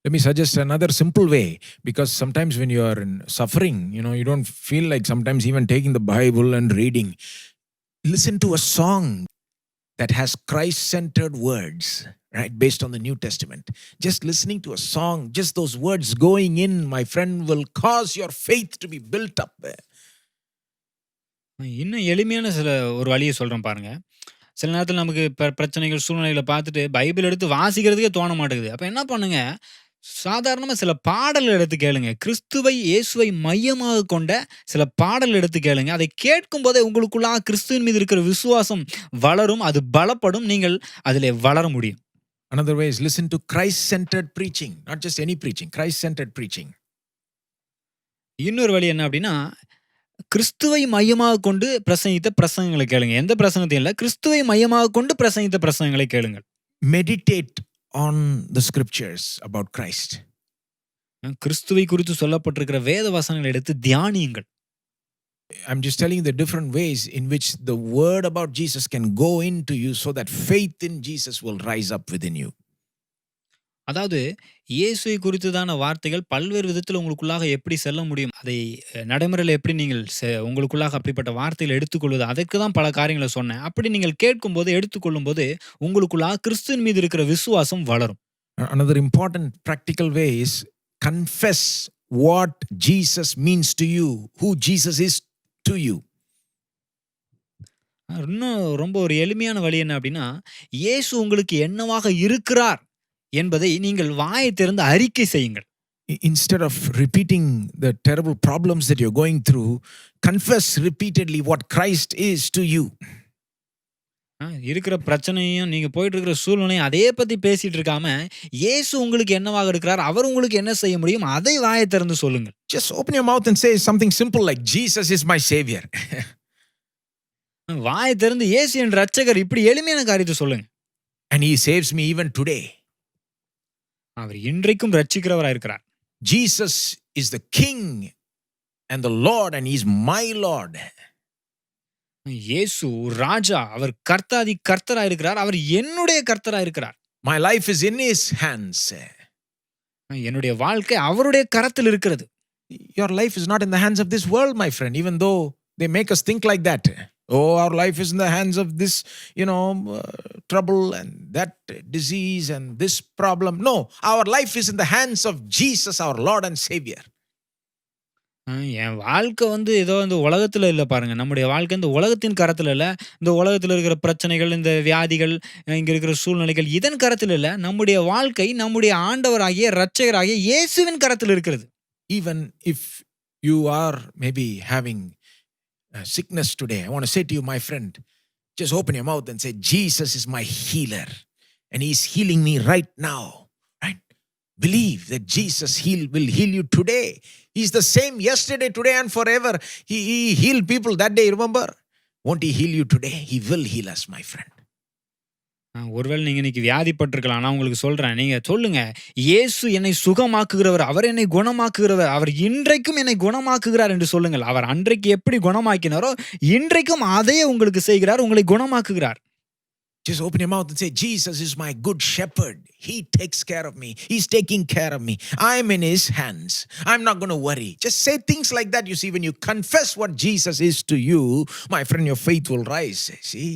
Let me suggest another simple way, because sometimes when you are in suffering, you don't feel like sometimes even taking the Bible and reading. Listen to a song that has Christ-centered words, right, based on the New Testament. Just listening to a song, just those words going in, my friend, will cause your faith to be built up. இன்னும் எளிமையான ஒரு வழியை சொல்றேன் பாருங்க. சில நேரத்தில் நமக்கு பிரச்சனைகள், சூழ்நிலைகளை பார்த்துட்டு பைபிள் எடுத்து வாசிக்கிறதுக்கே தோண மாட்டேங்குது. அப்போ என்ன பண்ணுங்க, சாதாரணமா சில பாடல் எடுத்து கேளுங்க. கிறிஸ்துவை, இயேசுவை மையமாகக் கொண்ட சில பாடல் எடுத்து கேளுங்க. அதை கேட்கும்போதே உங்களுக்குள்ளாக கிறிஸ்துவின் மீது இருக்கிற விசுவாசம் வளரும். அது பலப்படும். நீங்கள் அதிலே வளர முடியும். Another way is listen to Christ-centered preaching, not just any preaching, Christ-centered preaching. இன்னொரு வழி என்ன அப்படின்னா, கிறிஸ்துவை மையமாகக் கொண்டு பிரசங்கித்த பிரசங்கங்களை கேளுங்க. எந்த பிரசங்கத்தையும் இல்ல. கிறிஸ்துவை மையமாகக் கொண்டு பிரசங்கித்த பிரசங்கங்களை கேளுங்கள். Meditate on the scriptures about Christ. கிறிஸ்துவை குறித்து சொல்லப்பட்டிருக்கிற வேத வசனங்களை எடுத்து தியானியுங்கள். I'm just telling you the different ways in which the word about Jesus can go into you so that faith in Jesus will rise up within you. அதாவது இயேசுவை குறித்ததான வார்த்தைகள் பல்வேறு விதத்தில் உங்களுக்குள்ளாக எப்படி செல்ல முடியும்? அதை நடைமுறையில எப்படி நீங்கள் உங்களுக்குள்ளாக அப்படிப்பட்ட வார்த்தைகளை எடுத்துக்கொள்வது? அதற்கு தான் பல காரியங்களை சொன்னேன். அப்படி நீங்கள் கேட்கும்போது, எடுத்துக்கொள்ளும்போது உங்களுக்குள்ளாக கிறிஸ்துவின் மீது இருக்கிற விசுவாசம் வளரும். Another important practical way is confess what Jesus means to you, who Jesus is to you. இன்னும் ரொம்ப ஒரு எளிமையான வழி என்ன அப்படின்னா, இயேசு உங்களுக்கு என்னவாக இருக்கிறார் என்பதை நீங்கள் வாயை திறந்து அறிக்கை செய்யுங்கள். Instead of repeating the terrible problems that you're going through, confess repeatedly what Christ is to you. இருக்கிற பிரச்சனையும் நீங்க போயிட்டு இருக்கிற சூழ்நிலையும் அதே பத்தி பேசிட்டு இருக்காம, இயேசு உங்களுக்கு என்னவாக இருக்கிறார், அவர் உங்களுக்கு என்ன செய்ய முடியும், அதை வாயை திறந்து சொல்லுங்கள். Just open your mouth and say something simple like Jesus is my savior. வாயை திறந்து இயேசு என் இரட்சகர், இப்படி எளிமையான காரியத்தை சொல்லுங்க. And he saves me even today. அவர் இன்றைக்கும் ரட்சிக்கிறவராக இருக்கிறார். Jesus is the King and the Lord and he's my Lord. இயேசு ராஜா, அவர் கர்த்தாதி கர்த்தராக இருக்கிறார், அவர் என்னுடைய கர்த்தராக இருக்கிறார். My life is in his hands. என்னுடைய வாழ்க்கை அவருடைய கரத்தில் இருக்கிறது. Your life is not in the hands of this world, my friend, even though they make us think like that. Oh, our life is in the hands of this, trouble and that disease and this problem. No, our life is in the hands of Jesus, our Lord and Savior. என் வாழ்க்கை ஏதோ இந்த உலகத்துல இல்ல பாருங்க. நம்முடைய வாழ்க்கை இந்த உலகத்தின் கரத்துல இல்ல. இந்த உலகத்துல இருக்கிற பிரச்சனைகள், இந்த வியாதிகள், இங்க இருக்கிற சூழ்நிலைகள் இதன் கரத்தில் இல்ல. நம்முடைய வாழ்க்கை நம்முடைய ஆண்டவராகிய இரட்சகராகிய இயேசுவின் கரத்தில் இருக்கிறது. Even if you are maybe having sickness today, I want to say to you, my friend, just open your mouth and say, Jesus is my healer and he's healing me right now. Right? Believe that Jesus will heal you today. He's the same yesterday, today and forever. He healed people that day, remember? Won't he heal you today? He will heal us, my friend. ஒருவேளை நீங்க இன்னைக்கு வியாதிப்பட்டிருக்கலாம். நான் உங்களுக்கு சொல்றேன், நீங்க சொல்லுங்க, இயேசு என்னை சுகமாக்குகிறவர், அவர் என்னை குணமாக்குகிறவர், அவர் இன்றைக்கும் என்னை குணமாக்குகிறார் என்று சொல்லுங்கள். அவர் அன்றைக்கு எப்படி குணமாக்கினாரோ இன்றைக்கும் அதையே உங்களுக்கு செய்கிறார், உங்களை குணமாக்குகிறார். Just open your mouth and say, Jesus is my good shepherd. He takes care of me. He's taking care of me. I'm in his hands. I'm not going to worry. Just say things like that. You see, when you confess what Jesus is to you, my friend, your faith will rise. See?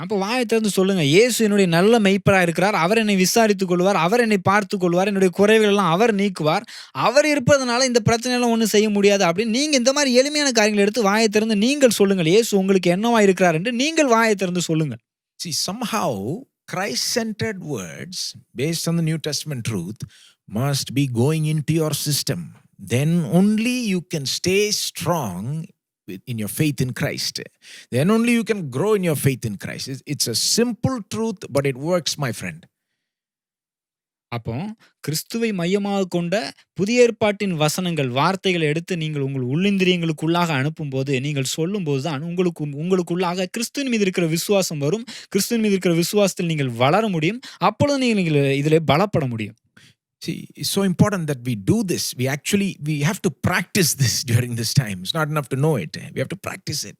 அப்போ வாயை திறந்து சொல்லுங்க, இயேசு என்னுடைய நல்ல மெய்ப்பராக இருக்கிறார், அவர் என்னை விசாரித்துக் கொள்வார், அவர் என்னை பார்த்துக் கொள்வார், என்னுடைய குறைகள் எல்லாம் அவர் நீக்குவார், அவர் இருப்பதனால இந்த பிரச்சனையெல்லாம் ஒன்றும் செய்ய முடியாது அப்படின்னு நீங்க இந்த மாதிரி எளிமையான காரியங்களை எடுத்து வாயை திறந்து நீங்கள் சொல்லுங்கள். இயேசு உங்களுக்கு என்னவா இருக்கிறார் என்று நீங்கள் வாயை திறந்து சொல்லுங்கள். See, somehow Christ-centered words based on the New Testament truth must be going into your system. Then only you can stay strong in your faith in Christ. Then only you can grow in your faith in Christ. It's a simple truth, but it works, my friend. அப்போ கிறிஸ்துவை மையமாக கொண்ட புதிய ஏற்பாட்டின் வசனங்கள், வார்த்தைகளை எடுத்து நீங்கள் உங்கள் உள்ளிந்திரியங்களுக்குள்ளாக அனுப்பும்போது, நீங்கள் சொல்லும்போது தான் உங்களுக்குள்ளாக கிறிஸ்துவின் மீது இருக்கிற விசுவாசம் வரும். கிறிஸ்துவின் மீது இருக்கிற விசுவாசத்தில் நீங்கள் வளர முடியும். அப்பொழுது நீங்கள் இதிலே பலப்பட முடியும். See, it's so important that we do this. We have to practice this during this time. It's not enough to know it. We have to practice it.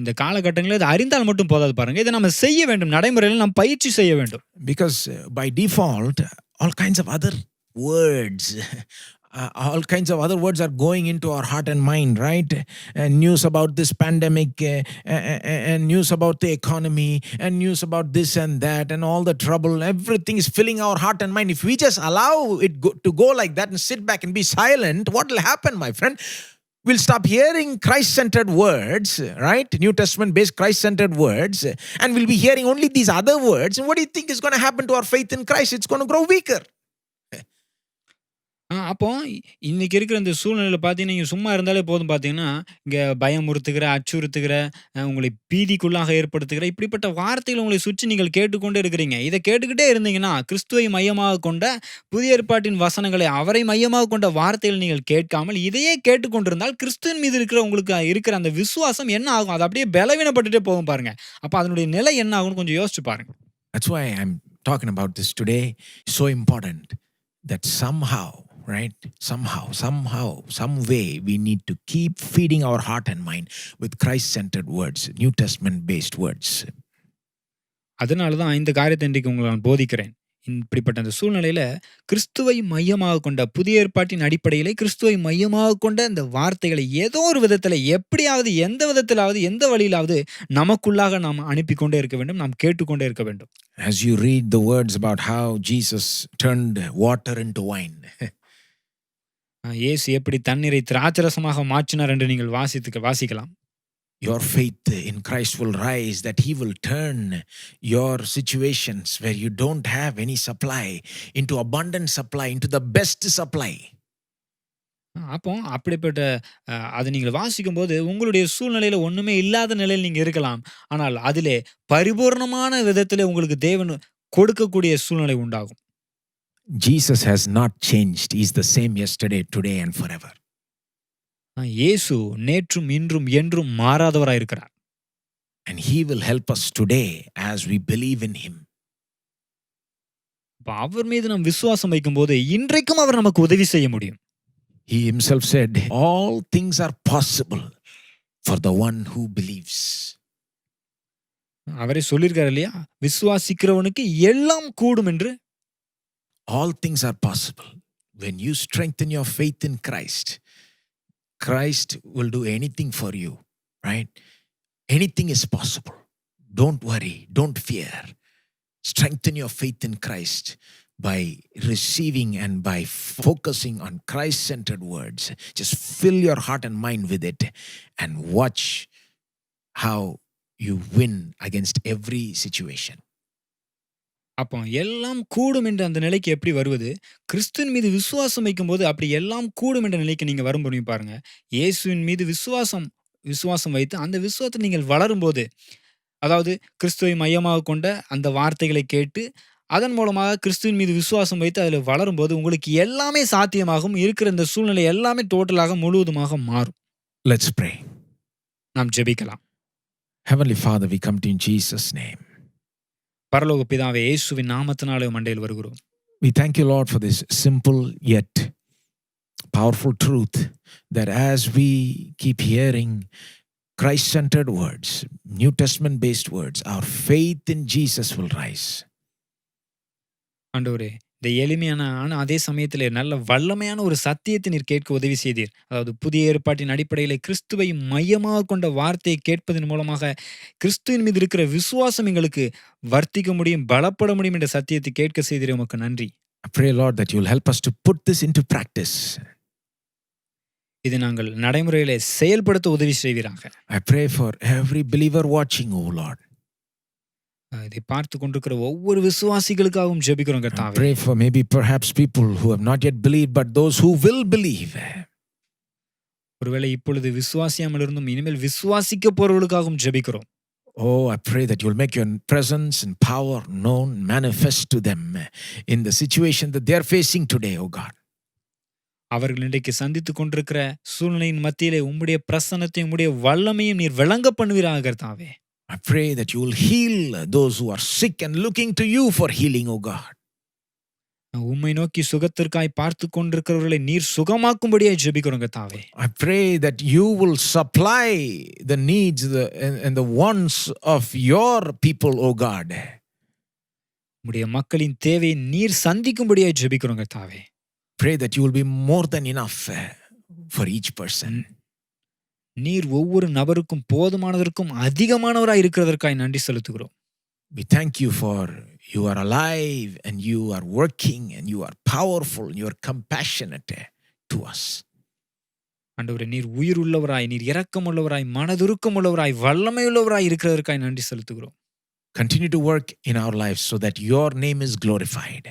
இந்த காலகட்டங்களில் இது அறிந்தால் மட்டும் போதாது பாருங்க. இதை நம்ம செய்ய வேண்டும். நடைமுறையில் நாம் பயிற்சி செய்ய வேண்டும். Because by default, all kinds of other words are going into our heart and mind, right? And news about this pandemic, and news about the economy, and news about this and that, and all the trouble. Everything is filling our heart and mind. If we just allow it to go like that and sit back and be silent, what will happen, my friend? We'll stop hearing Christ-centered words, right? New Testament-based Christ-centered words, and we'll be hearing only these other words. And what do you think is going to happen to our faith in Christ? It's going to grow weaker. அப்போ இன்னைக்கு இருக்கிற இந்த சூழ்நிலையில பார்த்தீங்கன்னா, நீங்க சும்மா இருந்தாலே போதும் பார்த்தீங்கன்னா, இங்க பயமுறுத்துகிற, அச்சுறுத்துகிற, உங்களை பீதிக்குள்ளாக ஏற்படுத்துகிற இப்படிப்பட்ட வார்த்தைகள் உங்களை சுற்றி நீங்கள் கேட்டுக்கொண்டே இருக்கிறீங்க. இத கேட்டுக்கிட்டே இருந்தீங்கன்னா, கிறிஸ்துவை மையமாகக் கொண்ட புதிய ஏற்பாட்டின் வசனங்களை அவரை மையமாகக் கொண்ட வார்த்தைகள் நீங்கள் கேட்காமல், இதையே கேட்டுக்கொண்டிருந்தால் கிறிஸ்துவின் மீது இருக்கிற உங்களுக்கு இருக்கிற அந்த விசுவாசம் என்ன ஆகும்? அது அப்படியே பலவீனப்பட்டுட்டே போகும் பாருங்க. அப்ப அதனுடைய நிலை என்ன ஆகும்னு கொஞ்சம் யோசிச்சு பாருங்க. That's why I'm talking about this today. So important that somehow, right? Some way we need to keep feeding our heart and mind with Christ-centered words, New Testament-based words. அதனால தான் இந்த காரியத்தை இன்றைக்கு உங்களுக்கு நான் போதிக்கிறேன். இப்படிப்பட்ட அந்த சூழ்நிலையில கிறிஸ்துவை மையமாகக் கொண்ட புதிய ஏற்பாட்டின் அடிப்படையிலே கிறிஸ்துவை மையமாகக் கொண்ட இந்த வார்த்தைகளை ஏதோ ஒரு விதத்தில எப்படியாவது, எந்த விதத்திலாவது, எந்த வழியிலாவது நமக்குள்ளாக நாம் அனுப்பிக் கொண்டே இருக்க வேண்டும். நாம் கேட்டுக்கொண்டே இருக்க வேண்டும். As you read the words about how Jesus turned water into wine. இயேசு எப்படி தண்ணீரை திராட்சரசமாக மாற்றினார் என்று நீங்கள் வாசிக்கலாம். Your faith in Christ will rise, that he will turn your situations where you don't have any supply into abundant supply, into the best supply. அப்போ அப்படிப்பட்ட அதை நீங்கள் வாசிக்கும்போது உங்களுடைய சூழ்நிலையில ஒண்ணுமே இல்லாத நிலையில் நீங்க இருக்கலாம். ஆனால் அதிலே பரிபூர்ணமான விதத்திலே உங்களுக்கு தேவன் கொடுக்கக்கூடிய சூழ்நிலை உண்டாகும். Jesus has not changed. He is the same yesterday, today and forever. இயேசு நேற்றும் இன்றும் என்றும் மாறாதவராய் இருக்கிறார். And he will help us today as we believe in him. அவர் மீது நாம் விசுவாசம் வைக்கும்போது இன்றைக்கும் அவர் நமக்கு உதவி செய்ய முடியும். He himself said, all things are possible for the one who believes. அவரே சொல்லியிருக்காரு இல்லையா, விசுவாசிக்கிறவனுக்கு எல்லாம் கூடும் என்று. All things are possible when you strengthen your faith in Christ. Christ will do anything for you, right? Anything is possible. Don't worry, don't fear. Strengthen your faith in Christ by receiving and by focusing on Christ-centered words. Just fill your heart and mind with it and watch how you win against every situation. அப்போ எல்லாம் கூடும் என்ற அந்த நிலைக்கு எப்படி வருவது? கிறிஸ்துவின் மீது விசுவாசம் வைக்கும்போது அப்படி எல்லாம் கூடும் என்ற நிலைக்கு நீங்க வர முடியும் பாருங்க. இயேசுவின் மீது விசுவாசம் வைத்து அந்த விசுவாசத்தில் நீங்கள் வளரும்போது, அதாவது கிறிஸ்துவை மையமாகக் கொண்ட அந்த வார்த்தைகளை கேட்டு அதன் மூலமாக கிறிஸ்துவின் மீது விசுவாசம் வைத்து அதில் வளரும்போது உங்களுக்கு எல்லாமே சாத்தியமாகும். இருக்கிற இந்த சூழ்நிலை எல்லாமே டோட்டலாக முழுவதுமாக மாறும். Let's pray. நாம் ஜெபிக்கலாம். Heavenly Father, we come to you in Jesus' name. பரலோக பிதாவே, இயேசுவின் நாமத்தினாலே மண்டையில் வருகிறோம். We thank you, Lord, for this simple yet powerful truth that as we keep hearing Christ-centered words, New Testament-based words, our faith in Jesus will rise. ஆண்டவரே, இந்த எளிமையான ஆனா அதே சமயத்திலே நல்ல வல்லமையான ஒரு சத்தியத்தை நீர் கேட்க உதவி செய்தீர். அதாவது புதிய ஏற்பாட்டின் அடிப்படையிலே கிறிஸ்துவை மையமாக கொண்ட வார்த்தையை கேட்பதன் மூலமாக கிறிஸ்துவின் மீது இருக்கிற விசுவாசம் எங்களுக்கு வர்த்திக்க முடியும், பலப்பட முடியும் என்ற சத்தியத்தை கேட்க செய்தீர். உமக்கு நன்றி. I pray, Lord, that you will help us to put this into practice. இதை நாங்கள் நடைமுறையிலே செயல்படுத்த உதவி செய்வீராக. I pray for every believer watching, oh Lord. இதை பார்த்து கொண்டிருக்கிற ஒவ்வொரு விசுவாசிகளுக்காகவும் ஜெபிக்கிறோம் I கர்த்தாவே. pray for maybe perhaps people who have not yet believed, but those who will believe. ஒருவேளை இப்பொழுது விசுவாசியாமல் இருந்தும் இனிமேல் விசுவாசிக்க போறவர்களுக்காகவும் ஜெபிக்கிறோம். Oh, I pray that you will make your presence and power known, manifest to them in the situation that they are facing today, oh God. அவர்கள் இன்றைக்கு சந்தித்துக் கொண்டிருக்கிற சூழ்நிலையின் மத்தியிலே உம்முடைய பிரசன்னத்தையும் உம்முடைய வல்லமையும் நீர் விளங்க பண்ணுவீராக கர்த்தாவே. I pray that you will heal those who are sick and looking to you for healing, oh God. உம்மை நோக்கி சுகத்திற்காய் பார்த்து கொண்டிருக்கிறவர்களை நீர் சுகமாக்கும்படியாய் ஜெபிக்கிறோம் கர்த்தாவே. I pray that you will supply the needs and the wants of your people, oh God. உம்முடைய மக்களின் தேவையை நீர் சந்திக்கும்படியாய் ஜெபிக்கிறோம் கர்த்தாவே. Pray that you will be more than enough for each person. நீர் ஒவ்வொரு நபருக்கும் போதுமானதற்கும் அதிகமானவராய் இருக்கிறதற்காய் நன்றி செலுத்துகிறோம். We thank you for you are alive and you are working and you are powerful and you are compassionate to us. ஆண்டவரே, நீர் உயிர் உள்ளவராய், நீர் இரக்கமுள்ளவராய், மனதுருக்கமுள்ளவராய், வல்லமையுள்ளவராய் இருக்கிறதற்காய் நன்றி செலுத்துகிறோம். Continue to work in our lives so that your name is glorified.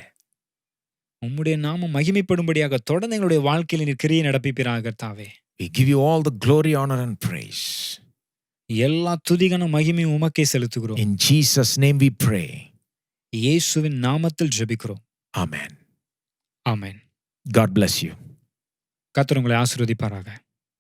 உம்முடைய நாமம் மகிமைப்படும்படியாக தொடர்ந்து எங்களுடைய வாழ்க்கையில் நீர் கிரியை நடப்பிப்பீராக கர்த்தாவே. We give you all the glory, honor, and praise. எல்லா துதிகன மகிமையும் உமக்கே செலுத்துகிறோம். In Jesus' name we pray. இயேசுவின் நாமத்தில் ஜெபிக்கிறோம். Amen. Amen. God bless you. கர்த்தர் உங்களை ஆசீர்வதிப்பாராக.